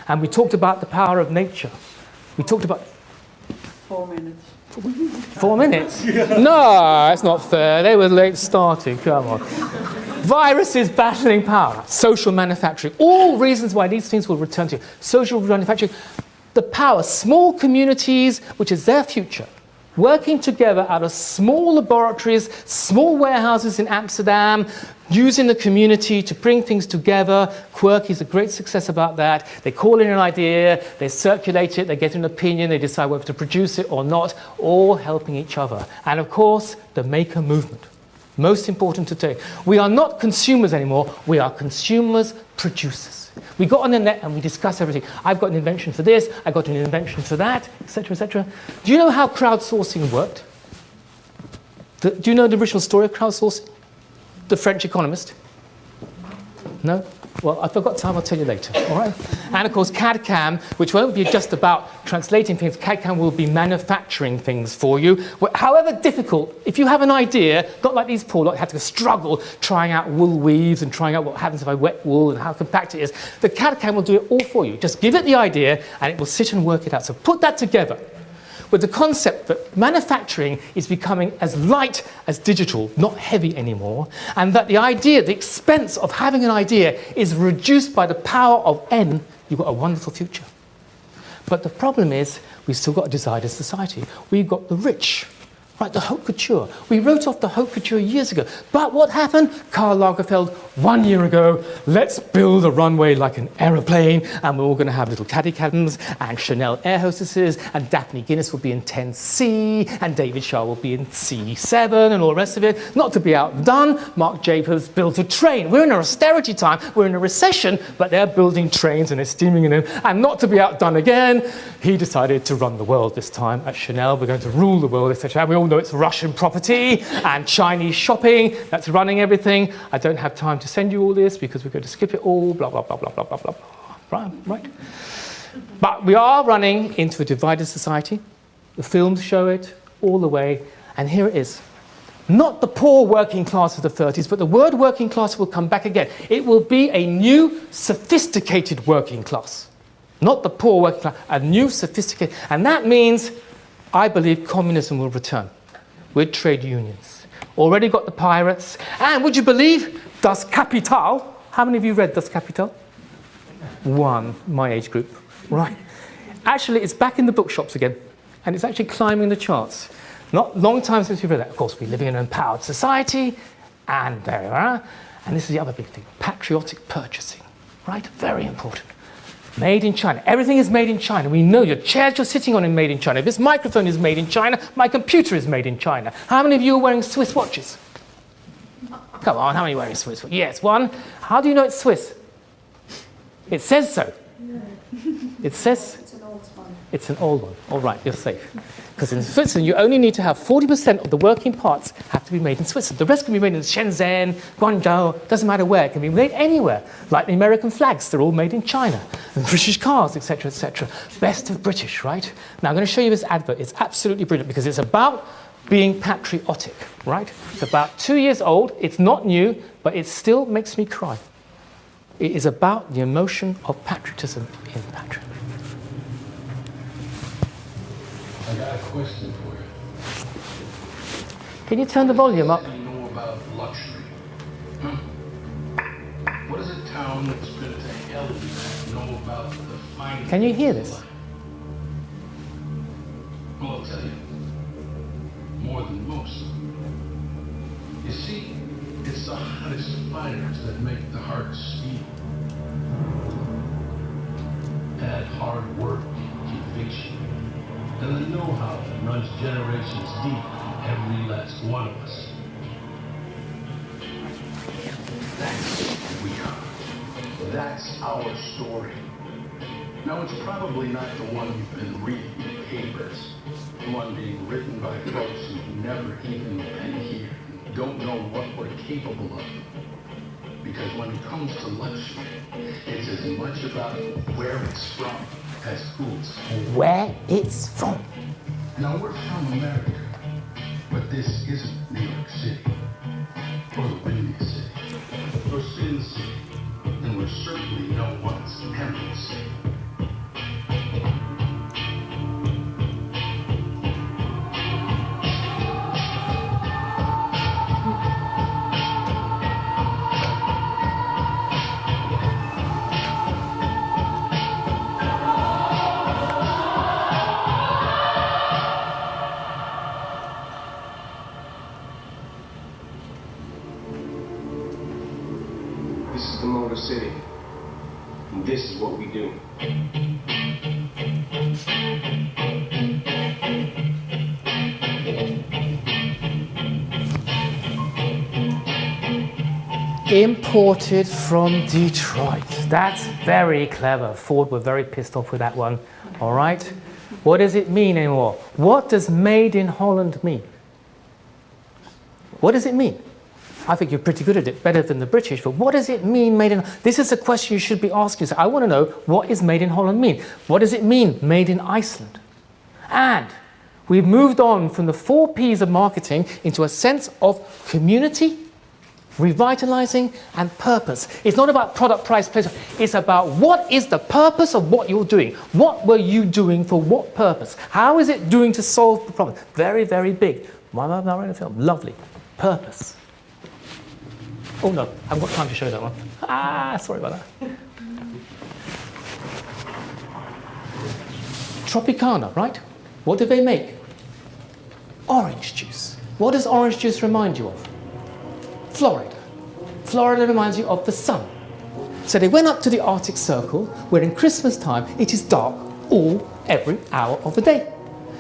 And we talked about the power of nature. We talked about 4 minutes. 4 minutes? No, that's not fair. They were late starting. Come on. Viruses battling power, social manufacturing, all reasons why these things will return to social manufacturing. The power, small communities, which is their future, working together out of small laboratories, small warehouses in Amsterdam, using the community to bring things together. Quirky is a great success about that. They call in an idea, they circulate it, they get an opinion, they decide whether to produce it or not, all helping each other. And of course, the maker movement. Most important today. We are not consumers anymore, we are consumers, producers. We got on the net and we discuss everything. I've got an invention for this, I got an invention for that, etc., etc. Do you know how crowdsourcing worked? Do you know the original story of crowdsourcing? The French economist? No? Well, if I've got time, I'll tell you later, all right? And of course, CAD-CAM, which won't be just about translating things, CAD-CAM will be manufacturing things for you. However difficult, if you have an idea, not like these poor lot had to struggle trying out wool weaves and trying out what happens if I wet wool and how compact it is, the CAD-CAM will do it all for you. Just give it the idea and it will sit and work it out. So put that together with the concept that manufacturing is becoming as light as digital, not heavy anymore, and that the idea, the expense of having an idea is reduced by the power of N, you've got a wonderful future. But the problem is, we've still got a divided society. We've got the rich, right, the haute couture. We wrote off the haute couture years ago. But what happened? Karl Lagerfeld, 1 year ago, let's build a runway like an aeroplane, and we're all going to have little caddy cabins, and Chanel air hostesses, and Daphne Guinness will be in 10C, and David Shah will be in C7, and all the rest of it. Not to be outdone, Marc Jacobs built a train. We're in an austerity time, we're in a recession, but they're building trains and they're steaming in them. And not to be outdone again, he decided to run the world this time at Chanel. We're going to rule the world, etc. We all know it's Russian property and Chinese shopping that's running everything. I don't have time to send you all this because we're going to skip it all, blah, blah, blah, blah, blah, blah, blah. Right? But we are running into a divided society. The films show it all the way. And here it is. Not the poor working class of the 30s, but the word working class will come back again. It will be a new, sophisticated working class. Not the poor working class, a new, sophisticated. And that means, I believe, communism will return with trade unions. Already got the pirates. And would you believe, Das Kapital? How many of you read Das Kapital? One, my age group, right? Actually, it's back in the bookshops again, and it's actually climbing the charts. Not long time since we've read that. Of course, we live in an empowered society, and there we are. And this is the other big thing, patriotic purchasing, right? Very important. Made in China. Everything is made in China. We know your chairs you're sitting on is made in China. This microphone is made in China. My computer is made in China. How many of you are wearing Swiss watches? Come on, how many are wearing Swiss watches? Yes, one. How do you know it's Swiss? It says so. It says it's an old one. It's an old one. All right, you're safe. Because in Switzerland, you only need to have 40% of the working parts have to be made in Switzerland. The rest can be made in Shenzhen, Guangzhou, doesn't matter where. It can be made anywhere. Like the American flags, they're all made in China. And British cars, etc., etc. Best of British, right? Now, I'm going to show you this advert. It's absolutely brilliant because it's about being patriotic, right? It's about 2 years old. It's not new, but it still makes me cry. It is about the emotion of patriotism in patriotism. I got a question for you. Can you turn the volume up? What do you know about luxury? What does a town that's been to hell know about the fine? Can you hear this? Well, I'll tell you. More than most. You see, it's the hottest fires that make the heart steel. Add hard work, conviction, and the know-how that runs generations deep in every last one of us. That's who we are. That's our story. Now, it's probably not the one you've been reading in the papers, the one being written by folks who've never even been here, and don't know what we're capable of. Because when it comes to luxury, it's as much about where it's from as who's. Where it's from. Now, we're from America, but this isn't New York City, or the Windy City, or Sin City, and we're certainly no one's Emerald City. This is the Motor City, and this is what we do. Imported from Detroit. That's very clever. Ford were very pissed off with that one. All right? What does it mean anymore? What does made in Holland mean? What does it mean? I think you're pretty good at it, better than the British, but what does it mean, made in... This is a question you should be asking yourself. I want to know, what is made in Holland mean? What does it mean, made in Iceland? And we've moved on from the 4 Ps of marketing into a sense of community, revitalizing, and purpose. It's not about product, price, place. It's about what is the purpose of what you're doing. What were you doing for what purpose? How is it doing to solve the problem? Very, very big. Why am I not in a film? Lovely. Purpose. Oh no, I haven't got time to show that one. Sorry about that. Tropicana, right? What do they make? Orange juice. What does orange juice remind you of? Florida. Florida reminds you of the sun. So they went up to the Arctic Circle, where in Christmas time it is dark every hour of the day.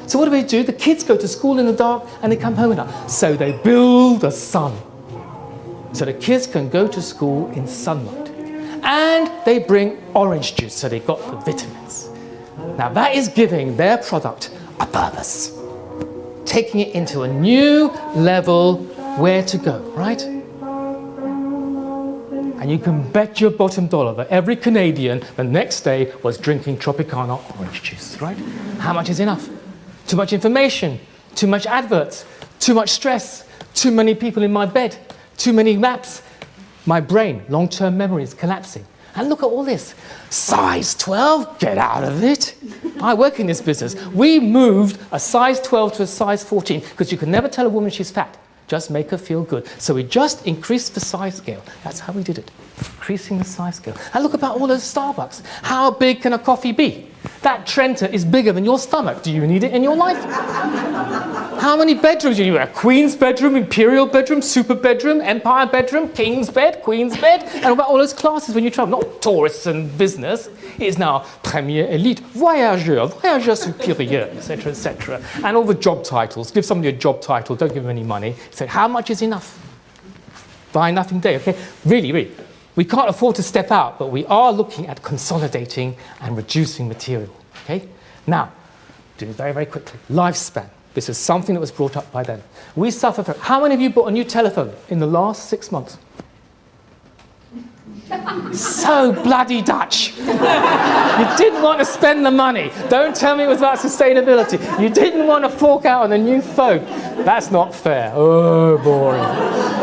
So what do? The kids go to school in the dark and they come home at night. So they build a sun. So the kids can go to school in sunlight. And they bring orange juice, so they've got the vitamins. Now that is giving their product a purpose. Taking it into a new level where to go, right? And you can bet your bottom dollar that every Canadian the next day was drinking Tropicana orange juice, right? How much is enough? Too much information, too much adverts, too much stress, too many people in my bed. Too many maps. My brain, long-term memory is collapsing. And look at all this. Size 12? Get out of it. I work in this business. We moved a size 12 to a size 14 because you can never tell a woman she's fat. Just make her feel good. So we just increased the size scale. That's how we did it. Increasing the size scale. And look about all those Starbucks. How big can a coffee be? That Trenta is bigger than your stomach. Do you need it in your life? How many bedrooms do you have? Queen's bedroom, imperial bedroom, super bedroom, empire bedroom, king's bed, queen's bed, and about all those classes when you travel, not tourists and business. It's now premier élite, voyageur, voyageur supérieur, etc., etc. And all the job titles. Give somebody a job title, don't give them any money. Say, how much is enough? Buy nothing day, okay? Really, really. We can't afford to step out, but we are looking at consolidating and reducing material, okay? Now, do it very, very quickly. Lifespan. This is something that was brought up by them. We suffer from... How many of you bought a new telephone in the last 6 months? So bloody Dutch. You didn't want to spend the money. Don't tell me it was about sustainability. You didn't want to fork out on a new phone. That's not fair. Oh, boring.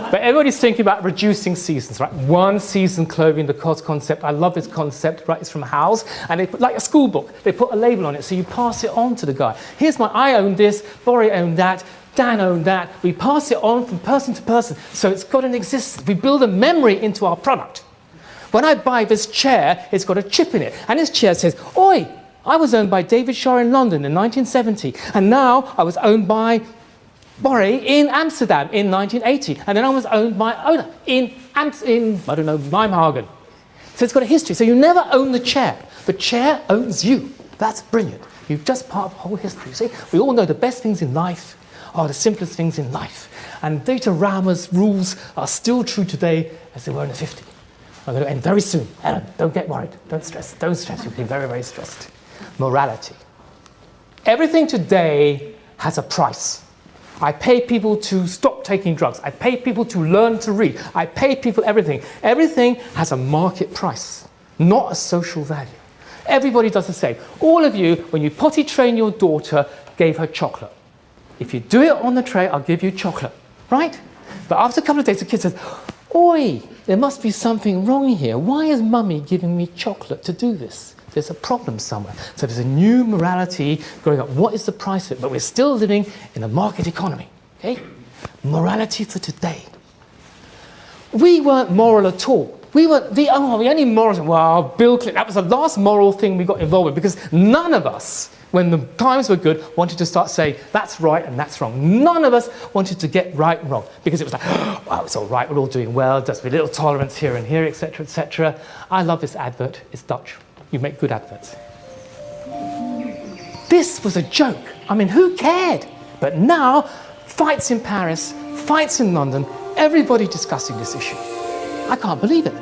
But everybody's thinking about reducing seasons, right? One season clothing, the COS concept. I love this concept, right? It's from Howes. And they put, like a school book, they put a label on it so you pass it on to the guy. Here's I own this, Bori owned that, Dan owned that. We pass it on from person to person. So it's got an existence. We build a memory into our product. When I buy this chair, it's got a chip in it. And this chair says, oi, I was owned by David Shah in London in 1970. And now I was owned by Bori in Amsterdam in 1980, and then I was owned by owner in I don't know, Nijmegen. So it's got a history. So you never own the chair. The chair owns you. That's brilliant. You're just part of the whole history. See, we all know the best things in life are the simplest things in life. And Datorama's rules are still true today as they were in the 50s. I'm going to end very soon. Ellen, don't get worried. Don't stress. Don't stress. You'll be very, very stressed. Morality. Everything today has a price. I pay people to stop taking drugs. I pay people to learn to read. I pay people everything. Everything has a market price, not a social value. Everybody does the same. All of you, when you potty train your daughter, gave her chocolate. If you do it on the tray, I'll give you chocolate, right? But after a couple of days, the kid says, oi, there must be something wrong here. Why is mummy giving me chocolate to do this? There's a problem somewhere. So there's a new morality growing up. What is the price of it? But we're still living in a market economy, okay? Morality for today. We weren't moral at all. We were the only moral, well, Bill Clinton, that was the last moral thing we got involved with, because none of us, when the times were good, wanted to start saying, that's right and that's wrong. None of us wanted to get right and wrong, because it was like, oh, well, it's all right, we're all doing well, just a little tolerance here and here, etc., etc. I love this advert. It's Dutch. You make good adverts. This was a joke. I mean, who cared? But now, fights in Paris, fights in London, everybody discussing this issue. I can't believe it.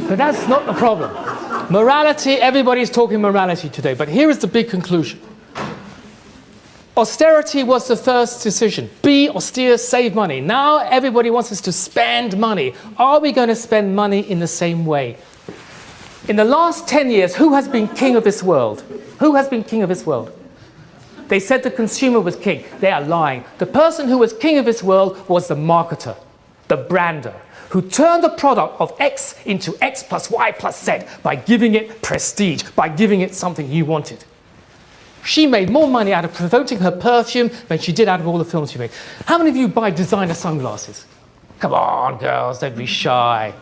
But that's not the problem. Morality, everybody's talking morality today, but here is the big conclusion. Austerity was the first decision. Be austere, save money. Now everybody wants us to spend money. Are we going to spend money in the same way? In the last 10 years, who has been king of this world? Who has been king of this world? They said the consumer was king. They are lying. The person who was king of this world was the marketer, the brander, who turned the product of X into X plus Y plus Z by giving it prestige, by giving it something you wanted. She made more money out of promoting her perfume than she did out of all the films she made. How many of you buy designer sunglasses? Come on, girls, don't be shy.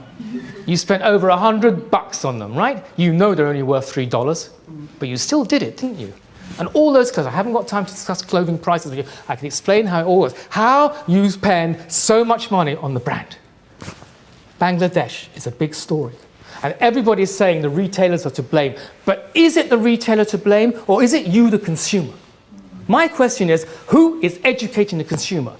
You spent over $100 on them, right? You know they're only worth $3, but you still did it, didn't you? And all those clothes, I haven't got time to discuss clothing prices with you. I can explain how it all works. How you spend so much money on the brand. Bangladesh is a big story. And everybody is saying the retailers are to blame. But is it the retailer to blame, or is it you, the consumer? My question is, who is educating the consumer?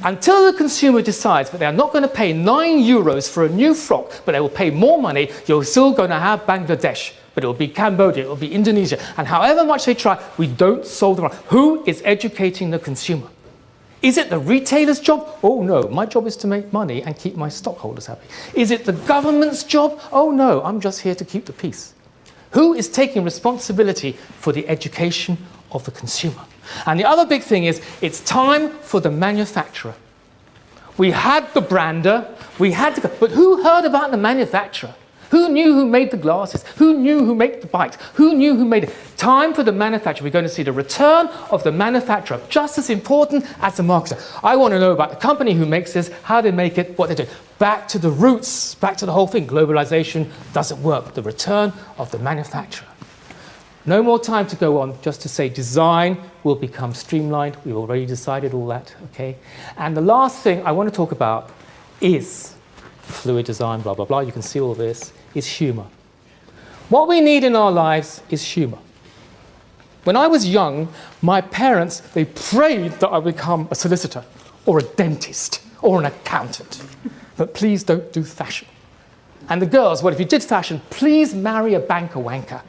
Until the consumer decides that they are not going to pay €9 for a new frock, but they will pay more money, you're still going to have Bangladesh. But it will be Cambodia, it will be Indonesia. And however much they try, we don't solve the problem. Who is educating the consumer? Is it the retailer's job? Oh no, my job is to make money and keep my stockholders happy. Is it the government's job? Oh no, I'm just here to keep the peace. Who is taking responsibility for the education of the consumer? And the other big thing is, it's time for the manufacturer. We had the brander, but who heard about the manufacturer? Who knew who made the glasses? Who knew who made the bikes? Who knew who made it? Time for the manufacturer. We're going to see the return of the manufacturer, just as important as the marketer. I want to know about the company who makes this, how they make it, what they do. Back to the roots, back to the whole thing. Globalization doesn't work. The return of the manufacturer. No more time to go on, just to say design will become streamlined. We've already decided all that, okay? And the last thing I want to talk about is fluid design, blah, blah, blah. You can see all this, is humor. What we need in our lives is humor. When I was young, my parents, they prayed that I would become a solicitor or a dentist or an accountant. But please don't do fashion. And the girls, well, if you did fashion, please marry a banker wanker.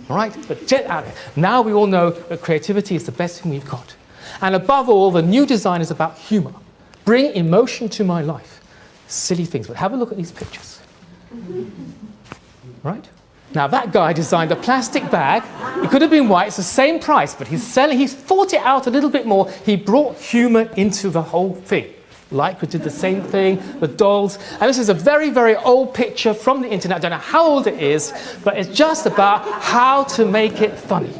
All right? But get out of it. Now we all know that creativity is the best thing we've got. And above all, the new design is about humor. Bring emotion to my life. Silly things, but have a look at these pictures. Right? Now that guy designed a plastic bag. It could have been white, it's the same price, but he's thought it out a little bit more. He brought humor into the whole thing. Leica did the same thing, the dolls. And this is a very, very old picture from the internet. I don't know how old it is, but it's just about how to make it funny.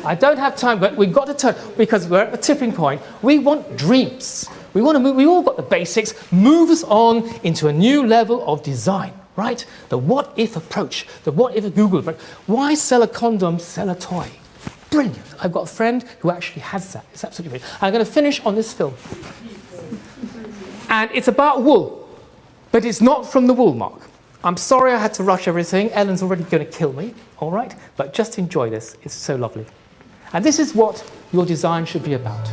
I don't have time, but we've got to turn, because we're at a tipping point. We want dreams. We want to move, we all got the basics, move us on into a new level of design, right? The what-if approach, the what-if Google approach. Why sell a condom, sell a toy? Brilliant. I've got a friend who actually has that. It's absolutely brilliant. I'm going to finish on this film. And it's about wool, but it's not from the Woolmark. I'm sorry I had to rush everything. Ellen's already going to kill me, all right? But just enjoy this. It's so lovely. And this is what your design should be about.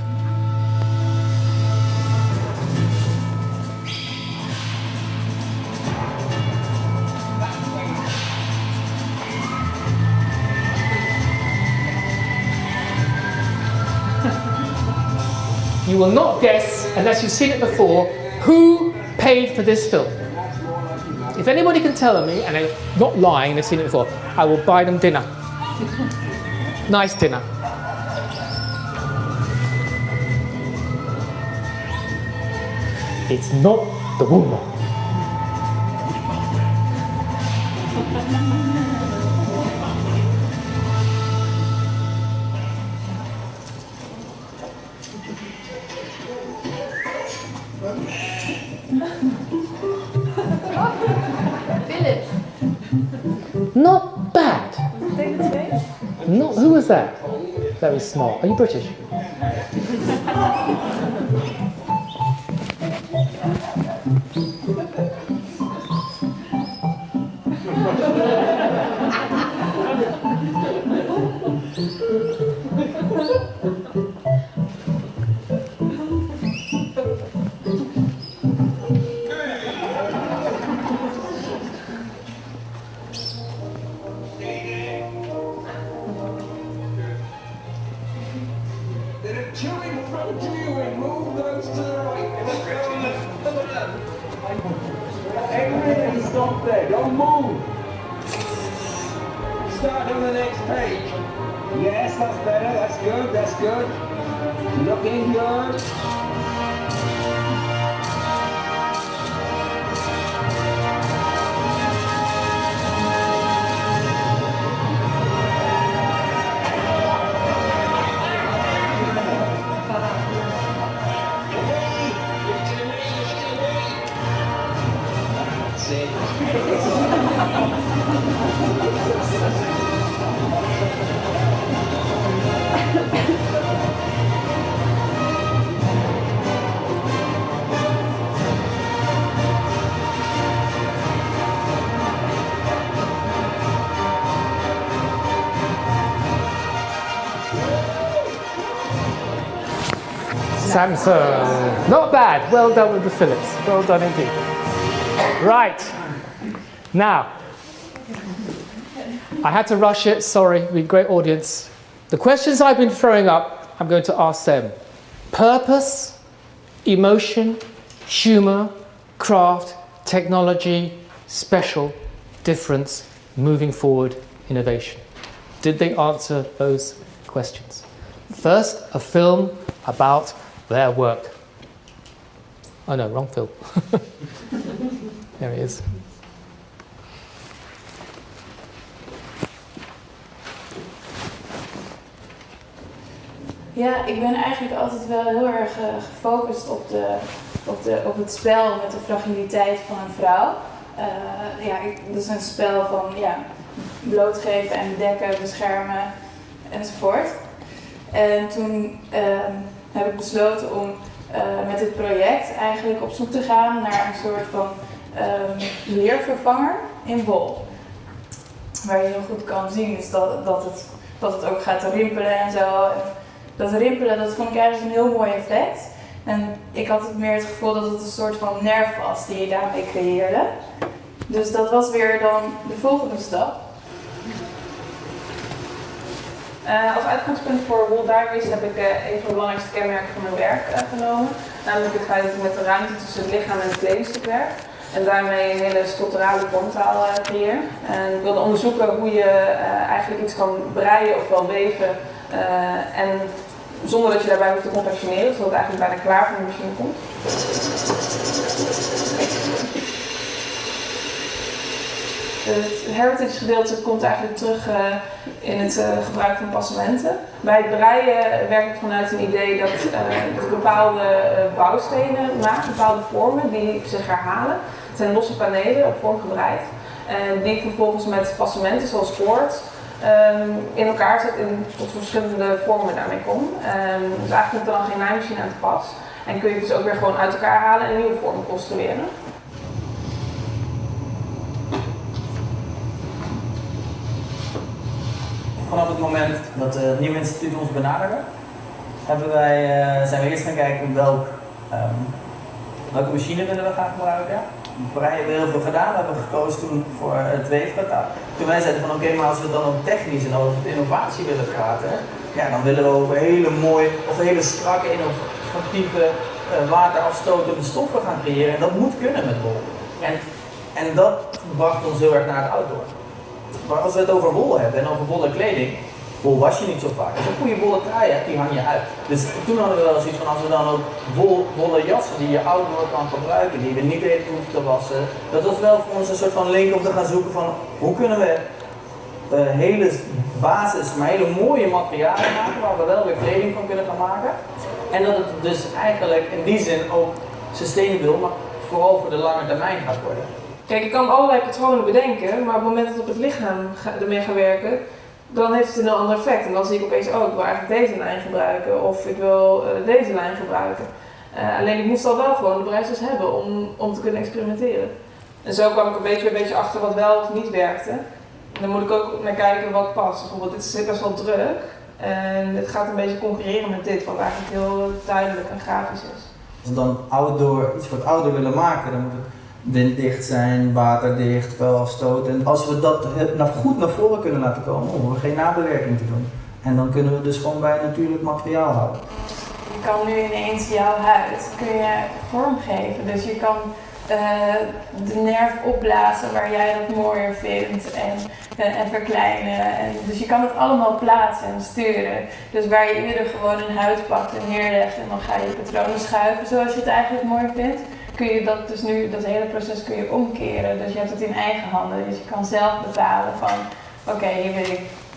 You will not guess, unless you've seen it before, who paid for this film. If anybody can tell me, and they're not lying, they've seen it before, I will buy them dinner. Nice dinner. It's not the Woolmark. Village. Not bad. Not, who was that? Very smart. Are you British? Everybody stop there, don't move. Start on the next page. Yes, that's better, that's good, that's good. Looking good. Samsung. Not bad. Well done with the Philips. Well done indeed. Right. Now, I had to rush it. Sorry, we had a great audience. The questions I've been throwing up, I'm going to ask them. Purpose, emotion, humour, craft, technology, special, difference, moving forward, innovation. Did they answer those questions? First, a film about their work. Oh no, wrong film. There he is. Ja, ik ben eigenlijk altijd wel heel erg gefocust op het spel met de fragiliteit van een vrouw. Dat is een spel van blootgeven en bedekken, beschermen enzovoort. En toen heb ik besloten om met dit project eigenlijk op zoek te gaan naar een soort van leervervanger in wol. Waar je heel goed kan zien is dat het ook gaat rimpelen en zo. Dat rimpelen, dat vond ik eigenlijk een heel mooi effect. En ik had het meer het gevoel dat het een soort van nerf was die je daarmee creëerde. Dus dat was weer dan de volgende stap. Als uitgangspunt voor Wool Diaries heb ik een van de belangrijkste kenmerken van mijn werk genomen. Namelijk het feit dat ik met de ruimte tussen het lichaam en het kledingstuk werk. En daarmee een hele sculpturale vormtaal creëer. En ik wilde onderzoeken hoe je eigenlijk iets kan breien of wel weven. En zonder dat je daarbij hoeft te confectioneren, zodat het eigenlijk bijna klaar van de machine komt. Het heritage gedeelte komt eigenlijk terug in het gebruik van passementen. Bij het breien werk ik vanuit een idee dat ik bepaalde bouwstenen maak, bepaalde vormen die zich herhalen. Het zijn losse panelen op vorm gebreid. En die ik vervolgens met passementen zoals koord in elkaar zet tot verschillende vormen daarmee kom. Dus eigenlijk komt er dan geen naaimachine aan te pas. En kun je het dus ook weer gewoon uit elkaar halen en nieuwe vormen construeren. Vanaf het moment dat het nieuwe instituut ons benaderde, zijn we eerst gaan kijken welke machine willen we gaan gebruiken. Breien hebben we heel veel gedaan. We hebben gekozen toen voor het weefgetouw. Toen wij zeiden van oké, maar als we dan ook technisch en over innovatie willen praten, dan willen we over hele mooie of hele strakke, innovatieve, waterafstotende stoffen gaan creëren. En dat moet kunnen met wol. En dat bracht ons heel erg naar het outdoor. Maar als we het over wol hebben en over wollen kleding, wol was je niet zo vaak. Als je een goede wollen trui hebt, die hang je uit. Dus toen hadden we wel zoiets van als we dan ook wollen jassen die je outdoor kan gebruiken, die we niet even hoeven te wassen. Dat was wel voor ons een soort van link om te gaan zoeken van hoe kunnen we hele basis, maar hele mooie materialen maken waar we wel weer kleding van kunnen gaan maken. En dat het dus eigenlijk in die zin ook sustainable, maar vooral voor de lange termijn gaat worden. Kijk, ik kan allerlei patronen bedenken, maar op het moment dat ik op het lichaam ermee ga werken, dan heeft het een heel ander effect. En dan zie ik opeens, ik wil eigenlijk deze lijn gebruiken of ik wil deze lijn gebruiken. Alleen ik moest al wel gewoon de breisels hebben om te kunnen experimenteren. En zo kwam ik een beetje achter wat wel of niet werkte. En dan moet ik ook naar kijken wat past. Bijvoorbeeld dit is best wel druk en dit gaat een beetje concurreren met dit, wat eigenlijk heel duidelijk en grafisch is. Als we dan iets voor het outdoor willen maken, dan moet het winddicht zijn, waterdicht, vuilafstoot. En als we dat goed naar voren kunnen laten komen, hoeven we geen nabewerking te doen. En dan kunnen we dus gewoon bij natuurlijk materiaal houden. Je kan nu ineens jouw huid vormgeven. Dus je kan de nerf opblazen waar jij dat mooier vindt en verkleinen. Dus je kan het allemaal plaatsen en sturen. Dus waar je eerder gewoon een huid pakt en neerlegt en dan ga je patronen schuiven zoals je het eigenlijk mooi vindt, kun je dat dus nu, dat hele proces kun je omkeren. Dus je hebt het in eigen handen. Dus je kan zelf bepalen van oké,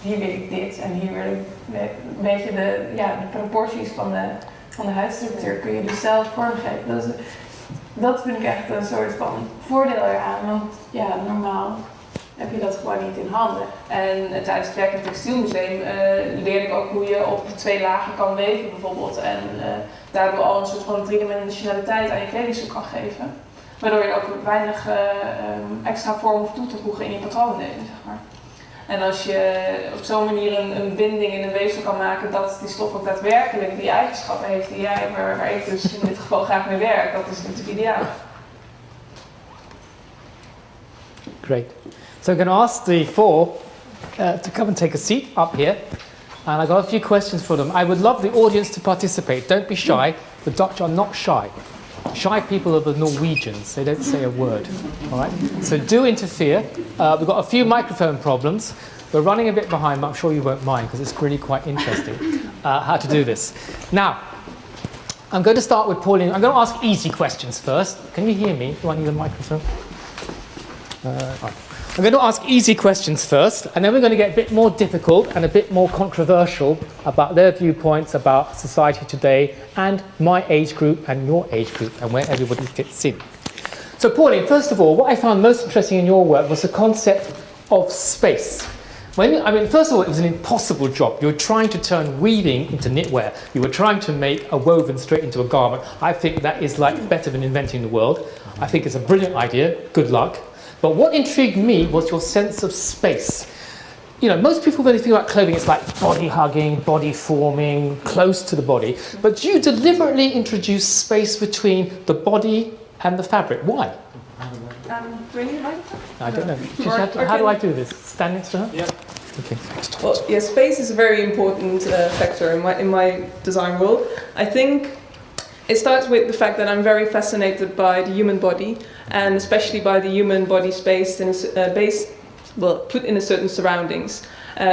hier wil ik dit en hier wil ik een beetje de proporties van de huidstructuur kun je dus zelf vormgeven. Dat vind ik echt een soort van voordeel eraan, want normaal heb je dat gewoon niet in handen. En tijdens het werk in het TextielMuseum leerde ik ook hoe je op 2 lagen kan weven bijvoorbeeld. En daardoor al een soort van driedimensionaliteit aan je kledingstuk kan geven. Waardoor je ook weinig extra vorm hoeft toe te voegen in je patroondelen, zeg maar. En als je op zo'n manier een binding in een weefsel kan maken dat die stof ook daadwerkelijk die eigenschappen heeft die jij, waar ik dus in dit geval graag mee werk, dat is natuurlijk ideaal. Great. So I'm going to ask the four to come and take a seat up here. And I've got a few questions for them. I would love the audience to participate. Don't be shy. The Dutch are not shy. Shy people are the Norwegians. They don't say a word. All right? So do interfere. We've got a few microphone problems. We're running a bit behind, but I'm sure you won't mind because it's really quite interesting how to do this. Now, I'm going to start with Pauline. I'm going to ask easy questions first. Can you hear me? Do I need a microphone? I'm going to ask easy questions first, and then we're going to get a bit more difficult and a bit more controversial about their viewpoints about society today and my age group and your age group and where everybody fits in. So Pauline, first of all, what I found most interesting in your work was the concept of space. First of all, it was an impossible job. You were trying to turn weaving into knitwear. You were trying to make a woven straight into a garment. I think that is like better than inventing the world. I think it's a brilliant idea. Good luck. But what intrigued me was your sense of space. You know, most people, when they think about clothing, it's like body hugging, body forming, close to the body. But you deliberately introduce space between the body and the fabric. Why? Bring it right? I don't know. How do I do this? Stand next to her? Yeah. Okay. Well, yeah, space is a very important factor in my design world. I think it starts with the fact that I'm very fascinated by the human body, and especially by the human body spaced in put in a certain surroundings.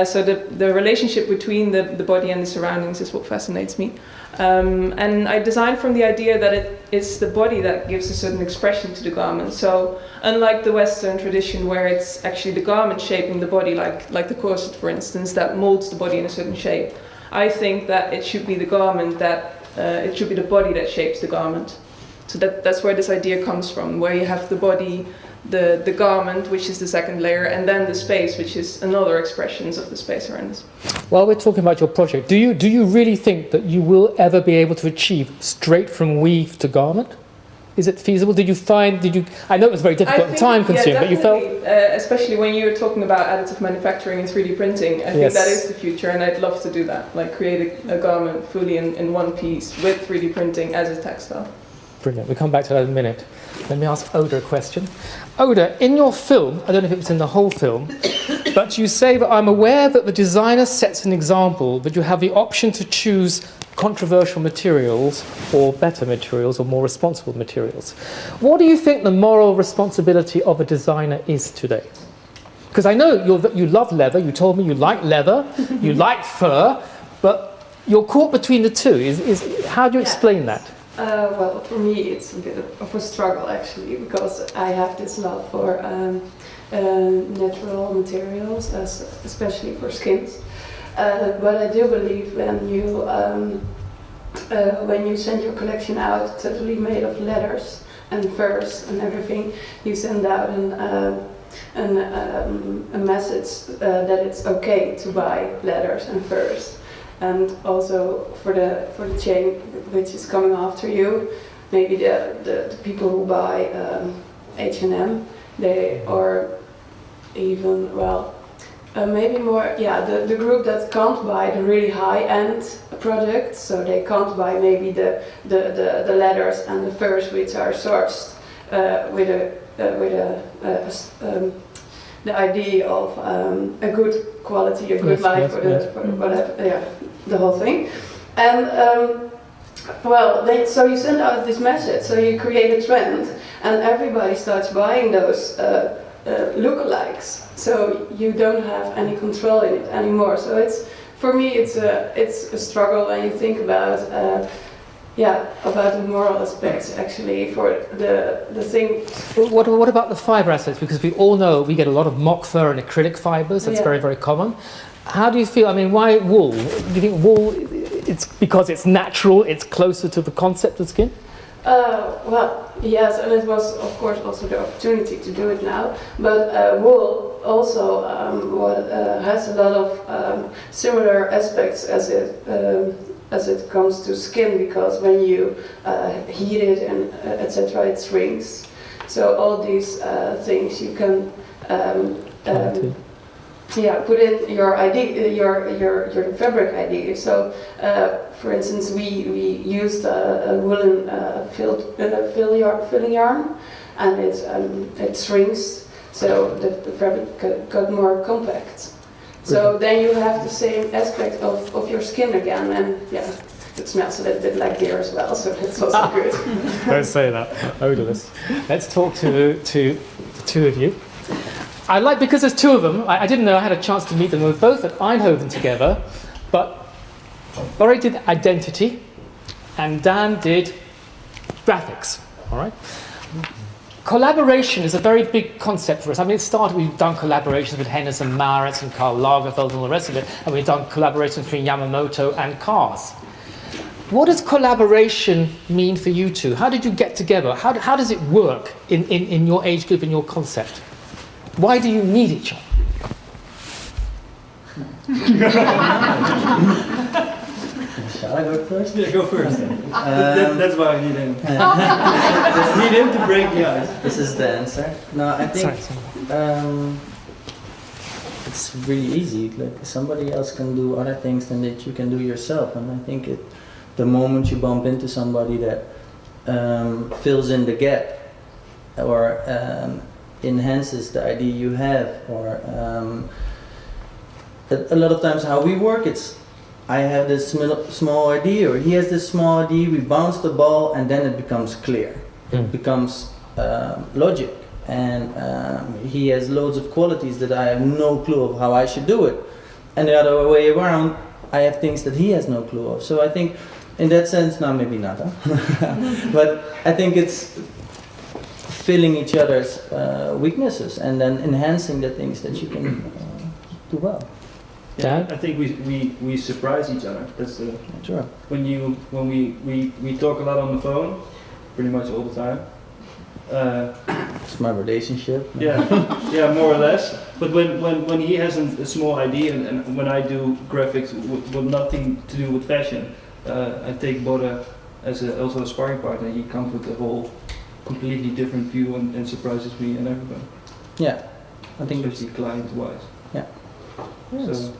So the relationship between the body and the surroundings is what fascinates me. And I designed from the idea that it's the body that gives a certain expression to the garment. So unlike the Western tradition where it's actually the garment shaping the body, like the corset for instance, that molds the body in a certain shape, I think that it should be the garment it should be the body that shapes the garment. So that's where this idea comes from, where you have the body, the garment, which is the second layer, and then the space, which is another expressions of the space around us. While we're talking about your project, do you really think that you will ever be able to achieve straight from weave to garment? Is it feasible? I know it was very difficult and time consuming, but you felt... especially when you're talking about additive manufacturing and 3D printing, I think that is the future, and I'd love to do that, like create a garment fully in one piece with 3D printing as a textile. Brilliant. We'll come back to that in a minute. Let me ask Oda a question. Oda, in your film, I don't know if it was in the whole film, but you say that I'm aware that the designer sets an example, but you have the option to choose controversial materials or better materials or more responsible materials. What do you think the moral responsibility of a designer is today? Because I know you love leather, you told me you like leather, you like fur, but you're caught between the two. How do you explain that? Well, for me it's a bit of a struggle actually, because I have this love for natural materials, especially for skins. But I do believe when you send your collection out totally made of leathers and furs and everything, you send out a message that it's okay to buy leathers and furs. And also for the chain which is coming after you, maybe the people who buy H&M, they are even, maybe more, the group that can't buy the really high-end products, so they can't buy maybe the leathers and the furs which are sourced with the idea of a good quality, a good life for whatever, the whole thing. And so you send out this message, so you create a trend, and everybody starts buying those lookalikes. So you don't have any control in it anymore. So for me it's a struggle when you think about the moral aspects actually for the thing. What about the fibre aspects? Because we all know we get a lot of mock fur and acrylic fibres. That's very, very common. How do you feel? I mean, why wool? Do you think wool? It's because it's natural. It's closer to the concept of skin. Well, yes, and it was of course also the opportunity to do it now. But wool also has a lot of similar aspects as it comes to skin, because when you heat it and etc., it shrinks. So all these things you can put in your idea, your fabric idea. So, for instance, we used a woolen filling yarn, and it shrinks, so the fabric got more compact. So then you have the same aspect of your skin again, and it smells a little bit like deer as well, so that's also good. Don't say that. Odorless. Let's talk to the two of you. I like, because there's two of them, I didn't know I had a chance to meet them. They were both at Eindhoven together, but Laurie did identity and Dan did graphics, all right? Collaboration is a very big concept for us. I mean, it started, we've done collaborations with Hennes and Maurits and Karl Lagerfeld and all the rest of it, and we've done collaborations between Yamamoto and cars. What does collaboration mean for you two? How did you get together? How does it work in your age group, in your concept? Why do you need each other? Shall I go first? Yeah, go first. That's why I need him. Just need him to break the ice. This is the answer. No, I think it's really easy. Like, somebody else can do other things than that you can do yourself, and I think the moment you bump into somebody that fills in the gap or enhances the idea you have, or a lot of times how we work, it's I have this small idea, or he has this small idea, we bounce the ball, and then it becomes clear. It becomes logic, and he has loads of qualities that I have no clue of how I should do it, and the other way around, I have things that he has no clue of. So I think in that sense, no, maybe not, but I think it's filling each other's weaknesses and then enhancing the things that you can do well. Yeah, I think we surprise each other. That's the sure. When we talk a lot on the phone, pretty much all the time. It's my relationship. Yeah, more or less. But when he has a small idea, and when I do graphics with nothing to do with fashion, I take Bode as also a sparring partner. He comes with a whole completely different view and surprises me and everyone. Yeah, I think especially client-wise. Yeah. Yes. So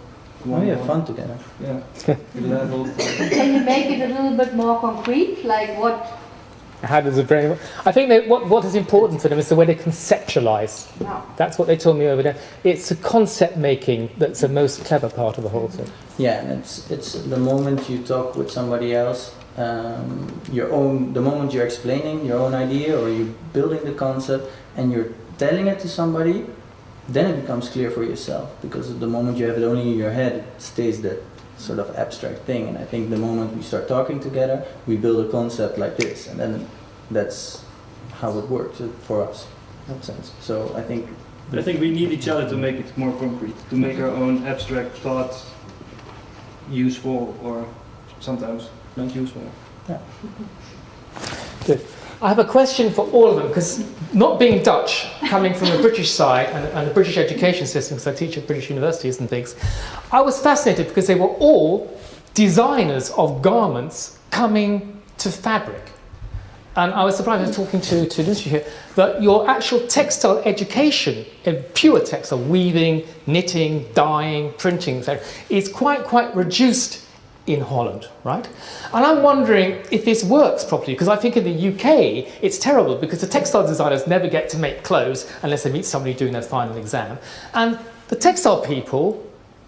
we have fun together. Yeah. Can you make it a little bit more concrete? Like what? How does the brain work? I think that what is important for them is the way they conceptualize. Wow. That's what they told me over there. It's the concept making that's the most clever part of the whole thing. Yeah, and it's the moment you talk with somebody else, the moment you're explaining your own idea or you're building the concept and you're telling it to somebody, then it becomes clear for yourself, because the moment you have it only in your head, it stays that sort of abstract thing. And I think the moment we start talking together, we build a concept like this, and then that's how it works for us, in that sense. So I think we need each other to make it more concrete, to make our own abstract thoughts useful or sometimes not useful. Yeah. Good. I have a question for all of them, because not being Dutch, coming from the British side and the British education system, because I teach at British universities and things, I was fascinated because they were all designers of garments coming to fabric. And I was surprised, I was talking to Lucy here, that your actual textile education, pure textile, weaving, knitting, dyeing, printing, is quite reduced in Holland, right? And I'm wondering if this works properly, because I think in the UK it's terrible, because the textile designers never get to make clothes unless they meet somebody doing their final exam, and the textile people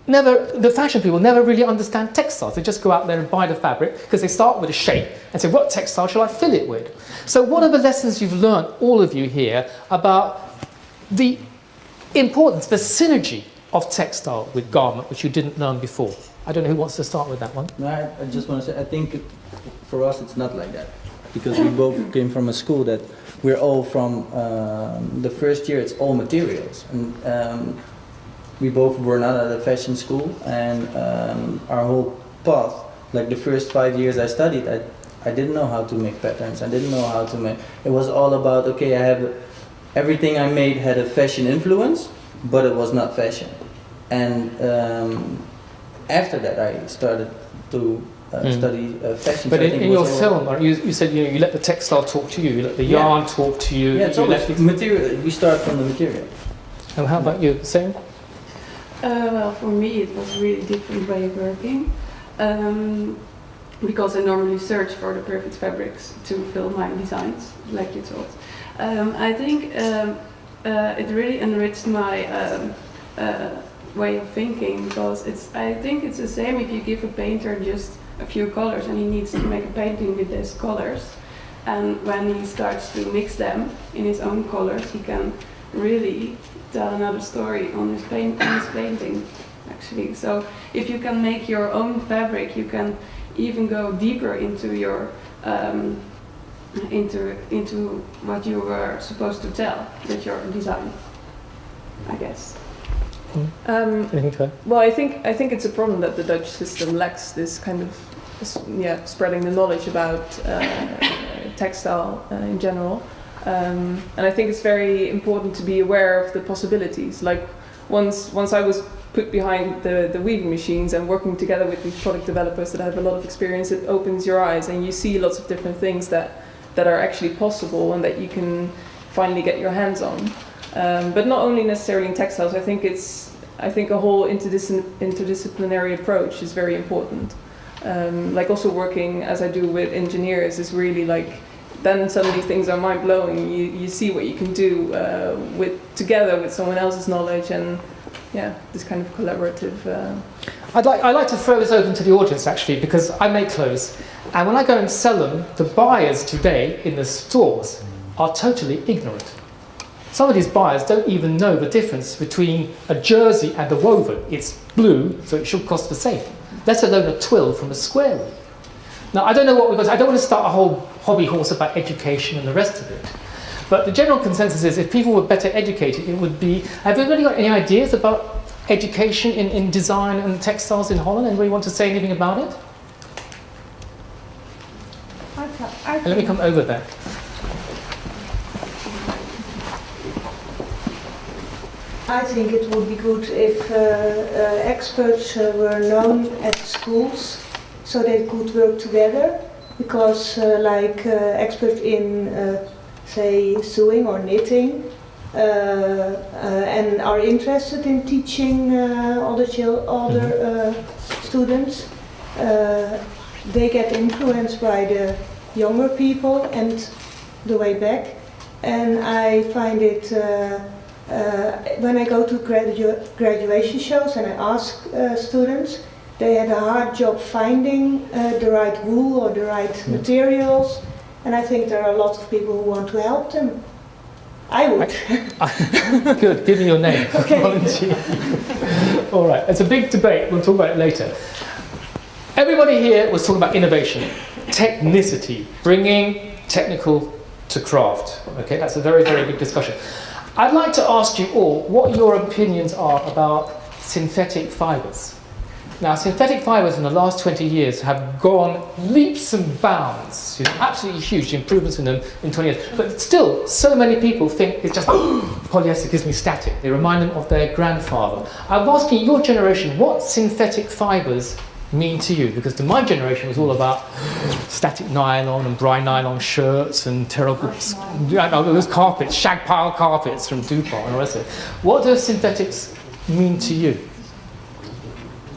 the fashion people never really understand textiles. They just go out there and buy the fabric because they start with a shape and say, what textile shall I fill it with? So what are the lessons you've learned, all of you here, about the importance, the synergy of textile with garment, which you didn't learn before? I don't know who wants to start with that one. No, I just want to say, I think for us it's not like that, because we both came from a school that we're all from the first year, it's all materials. And we both were not at a fashion school, and our whole path, like the first 5 years I studied, I didn't know how to make patterns. I didn't know how to make, it was all about, okay, everything I made had a fashion influence, but it was not fashion. And after that I started to study fashion. But so in your film, you said you let the textile talk to you, you let the yarn talk to you. Yeah, it's always material. We start from the material. And how about you? Same? Well, for me it was a really different way of working. Because I normally search for the perfect fabrics to fill my designs, like you told. I think it really enriched my way of thinking, because I think it's the same if you give a painter just a few colors and he needs to make a painting with these colors, and when he starts to mix them in his own colors, he can really tell another story on his painting, actually. So if you can make your own fabric, you can even go deeper into your into what you were supposed to tell with your design, I guess. Well, I think it's a problem that the Dutch system lacks this kind of spreading the knowledge about textile in general, and I think it's very important to be aware of the possibilities. Like once I was put behind the weaving machines and working together with these product developers that have a lot of experience, it opens your eyes and you see lots of different things that are actually possible and that you can finally get your hands on. But not only necessarily in textiles. I think a whole interdisciplinary approach is very important. Like also working as I do with engineers is really like, then suddenly things are mind blowing. You see what you can do together with someone else's knowledge, and this kind of collaborative. I'd like to throw this open to the audience actually, because I make clothes, and when I go and sell them, the buyers today in the stores are totally ignorant. Some of these buyers don't even know the difference between a jersey and a woven. It's blue, so it should cost the same, let alone a twill from a square weave. Now, I don't know what, because I don't want to start a whole hobby horse about education and the rest of it. But the general consensus is if people were better educated, it would be... Have anybody got any ideas about education in design and textiles in Holland? Anybody want to say anything about it? Let me come over there. I think it would be good if experts were known at schools so they could work together, because experts in say sewing or knitting and are interested in teaching other students, they get influenced by the younger people and the way back, and I find it when I go to graduation shows and I ask students, they had a hard job finding the right wool or the right materials, and I think there are a lot of people who want to help them. I would. Good, give me your name. Okay. Volunteer. All right, it's a big debate, we'll talk about it later. Everybody here was talking about innovation, technicity, bringing technical to craft. Okay, that's a very, very big discussion. I'd like to ask you all what your opinions are about synthetic fibres. Now, synthetic fibres in the last 20 years have gone leaps and bounds, absolutely huge improvements in them in 20 years. But still, so many people think it's just, polyester gives me static. They remind them of their grandfather. I'm asking your generation, what synthetic fibres mean to you? Because to my generation, it was all about static nylon and brine nylon shirts and terrible, those carpets, shag pile carpets from DuPont and the rest of it. What do synthetics mean to you?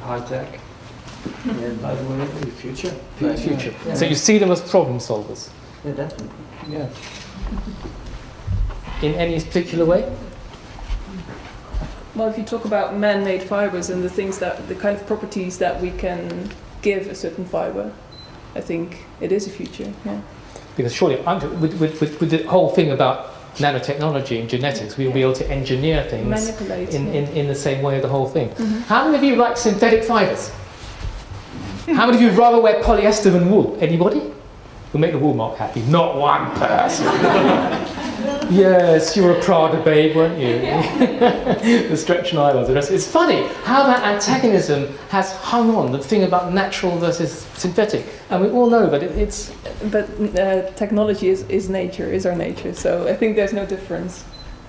High tech. The future. The future. Yeah. So you see them as problem solvers? Yeah, definitely. Yeah. In any particular way? Well, if you talk about man-made fibers and the kind of properties that we can give a certain fiber, I think it is a future. Yeah. Because surely, with the whole thing about nanotechnology and genetics, we'll be able to engineer things in the same way of the whole thing. Mm-hmm. How many of you like synthetic fibres? How many of you rather wear polyester than wool? Anybody? We'll make the Woolmark happy. Not one person. Yes, you were a Prada babe, weren't you? The stretch nylons, the rest. It's funny how that antagonism has hung on, the thing about natural versus synthetic. And we all know that it's... But technology is nature, is our nature, so I think there's no difference.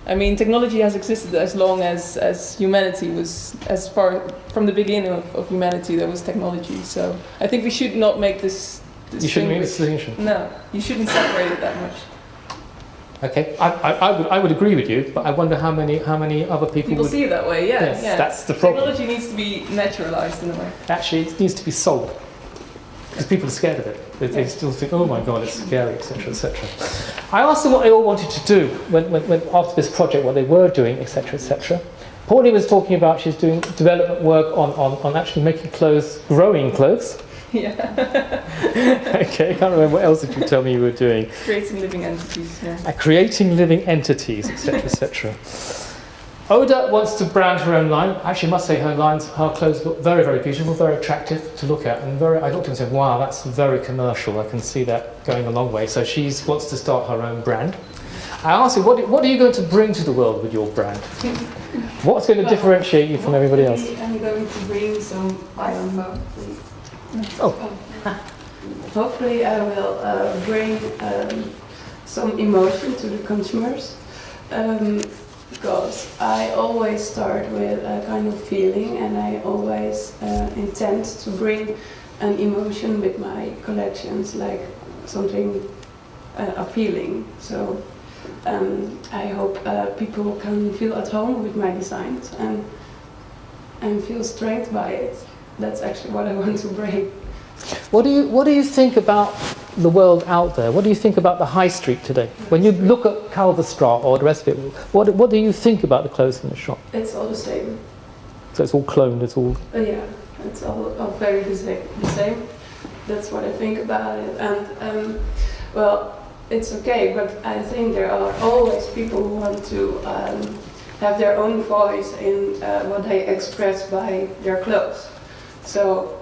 I mean, technology has existed as long as humanity was, as far from the beginning of humanity there was technology, so I think we should not make this you shouldn't make this distinction? No, you shouldn't separate it that much. Okay, I would agree with you, but I wonder how many other people People would see it that way, yeah. Yes, yeah. that's the problem. Technology needs to be naturalized in a way. Actually, it needs to be sold because people are scared of it. They still think, oh my god, it's scary, etc., etc. I asked them what they all wanted to do when after this project, what they were doing, etc., etc. Pauline was talking about she's doing development work on actually making clothes, growing clothes. Yeah. Okay, I can't remember what else did you tell me you were doing. Creating living entities, yeah. Creating living entities, etc., etc. Oda wants to brand her own line. Actually, I must say her clothes look very, very beautiful, very attractive to look at. And I looked at it and said, wow, that's very commercial. I can see that going a long way. So she wants to start her own brand. I asked her, what are you going to bring to the world with your brand? What's going to differentiate you from everybody else? I'm going to bring some, I don't know. Oh. Hopefully I will bring some emotion to the consumers. Because I always start with a kind of feeling, and I always intend to bring an emotion with my collections, like something, a feeling. So I hope people can feel at home with my designs and feel strength by it. That's actually what I want to bring. What do you think about the world out there? What do you think about the high street today? When you look at Kalverstraat or the rest of it, what do you think about the clothes in the shop? It's all the same. So it's all cloned, it's all... Yeah, it's all very the same. That's what I think about it. And, well, it's okay, but I think there are always people who want to have their own voice in what they express by their clothes. So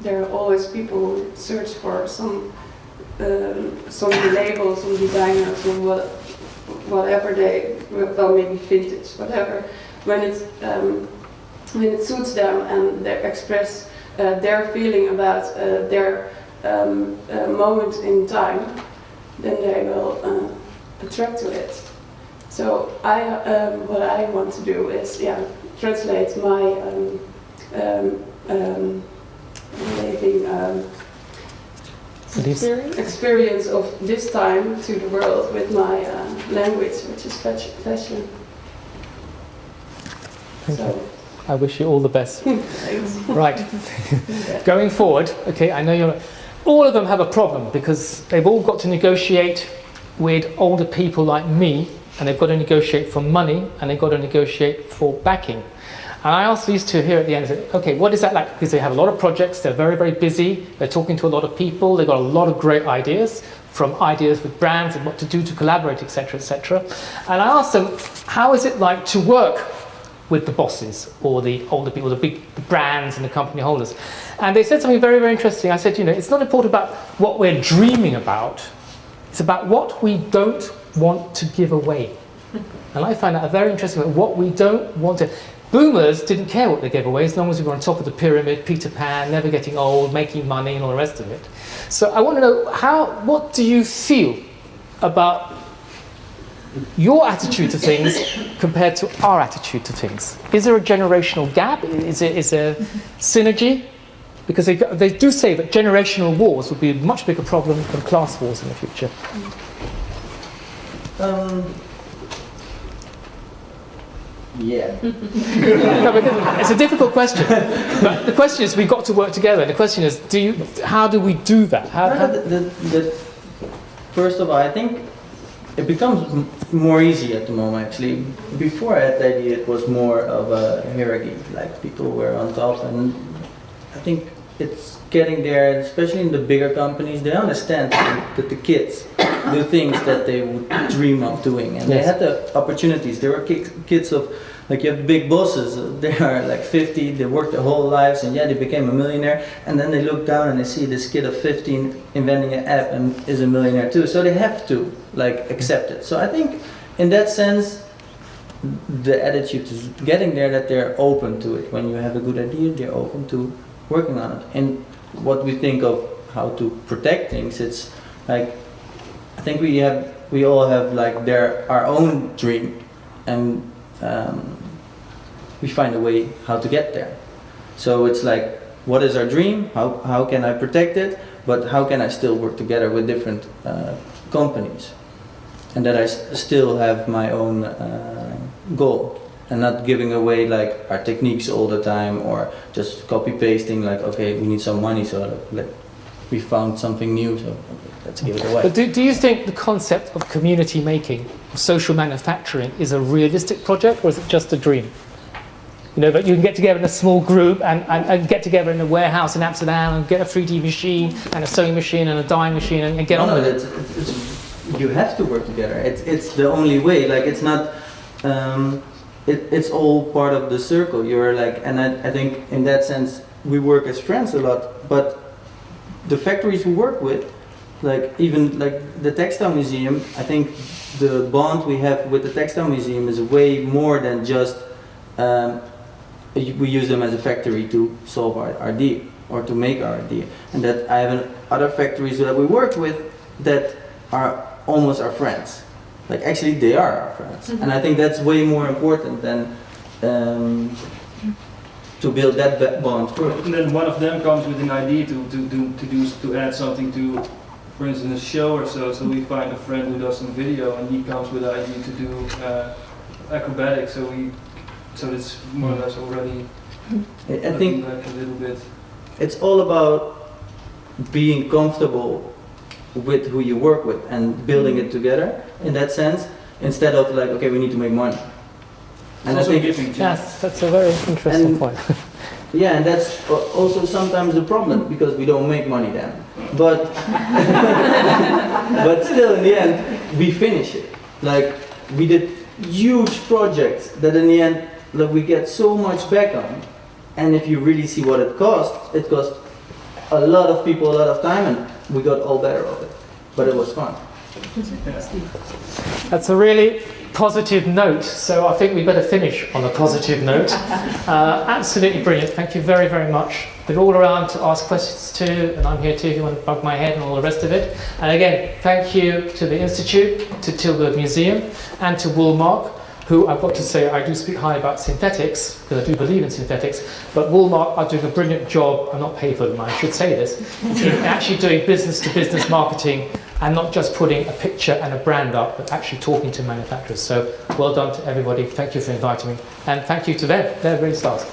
there are always people who search for some labels, some designers, some whatever well, maybe vintage, whatever. When it suits them and they express their feeling about their moment in time, then they will attract to it. So what I want to do is translate my experience of this time to the world with my language, which is fashion. Thank you. I wish you all the best. Thanks. Right. Going forward, okay, I know all of them have a problem because they've all got to negotiate with older people like me, and they've got to negotiate for money, and they've got to negotiate for backing. And I asked these two here at the end, I said, okay, what is that like? Because they have a lot of projects, they're very, very busy, they're talking to a lot of people, they've got a lot of great ideas, from ideas with brands and what to do to collaborate, etc., etc. And I asked them, how is it like to work with the bosses or the older people, the big brands and the company holders? And they said something very, very interesting. I said, it's not important about what we're dreaming about, it's about what we don't want to give away. And I find that a very interesting, what we don't want to... Boomers didn't care what they gave away as long as we were on top of the pyramid, Peter Pan, never getting old, making money and all the rest of it. So I want to know, what do you feel about your attitude to things compared to our attitude to things? Is there a generational gap? Is there synergy? Because they do say that generational wars would be a much bigger problem than class wars in the future. Yeah. No, it's a difficult question. But the question is, we've got to work together. And the question is, how do we do that? First of all, I think it becomes more easy at the moment, actually. Before I had the idea, it was more of a hierarchy, like people were on top, and I think it's getting there, especially in the bigger companies. They understand that the kids do things that they would dream of doing, and they had the opportunities. There were kids of, like, you have big bosses, they are like 50, they worked their whole lives, and they became a millionaire, and then they look down and they see this kid of 15 inventing an app and is a millionaire too, so they have to accept it. So I think in that sense, the attitude is getting there, that they're open to it. When you have a good idea, they're open to working on it. And what we think of how to protect things, it's like, I think we all have our own dream, and we find a way how to get there. So it's like, what is our dream? How can I protect it? But how can I still work together with different companies? and that I still have my own goal. And not giving away like our techniques all the time, or just copy pasting like, okay, we need some money, so we found something new, so let's give it away. But do you think the concept of community making, of social manufacturing, is a realistic project, or is it just a dream? You know, that you can get together in a small group and get together in a warehouse in Amsterdam and get a 3D machine and a sewing machine and a dyeing machine and get on with it. You have to work together. It's the only way. Like, it's not. It's all part of the circle. You're like, and I think in that sense we work as friends a lot. But the factories we work with, like even like the Textile Museum, I think the bond we have with the Textile Museum is way more than just we use them as a factory to solve our idea or to make our idea. And that I have other factories that we work with that are almost our friends. Like, actually they are our friends. And I think that's way more important than to build that bond first. And then one of them comes with an idea to add something to, for instance, a show or so. So we find a friend who does some video, and he comes with an idea to do acrobatics. So it's more or less already. I think like a little bit. It's all about being comfortable with who you work with and building it together in that sense, instead of like, okay, we need to make money. And I think yes, that's a very interesting point. Yeah, and that's also sometimes the problem, because we don't make money then. But but still, in the end, we finish it. Like, we did huge projects that in the end, like, we get so much back on. And if you really see what it cost a lot of people a lot of time, and we got all better of it. But it was fun. That's a really positive note, so I think we better finish on a positive note. Absolutely brilliant. Thank you very, very much. They're all around to ask questions too, and I'm here too if you want to bug my head and all the rest of it. And again, thank you to the Institute, to Tilburg Museum, and to Woolmark, who I've got to say, I do speak highly about synthetics, because I do believe in synthetics, but Woolmark are doing a brilliant job, I'm not paid for them, I should say this, in actually doing business-to-business marketing, and not just putting a picture and a brand up, but actually talking to manufacturers. So well done to everybody, thank you for inviting me, and thank you to them, they're really stars.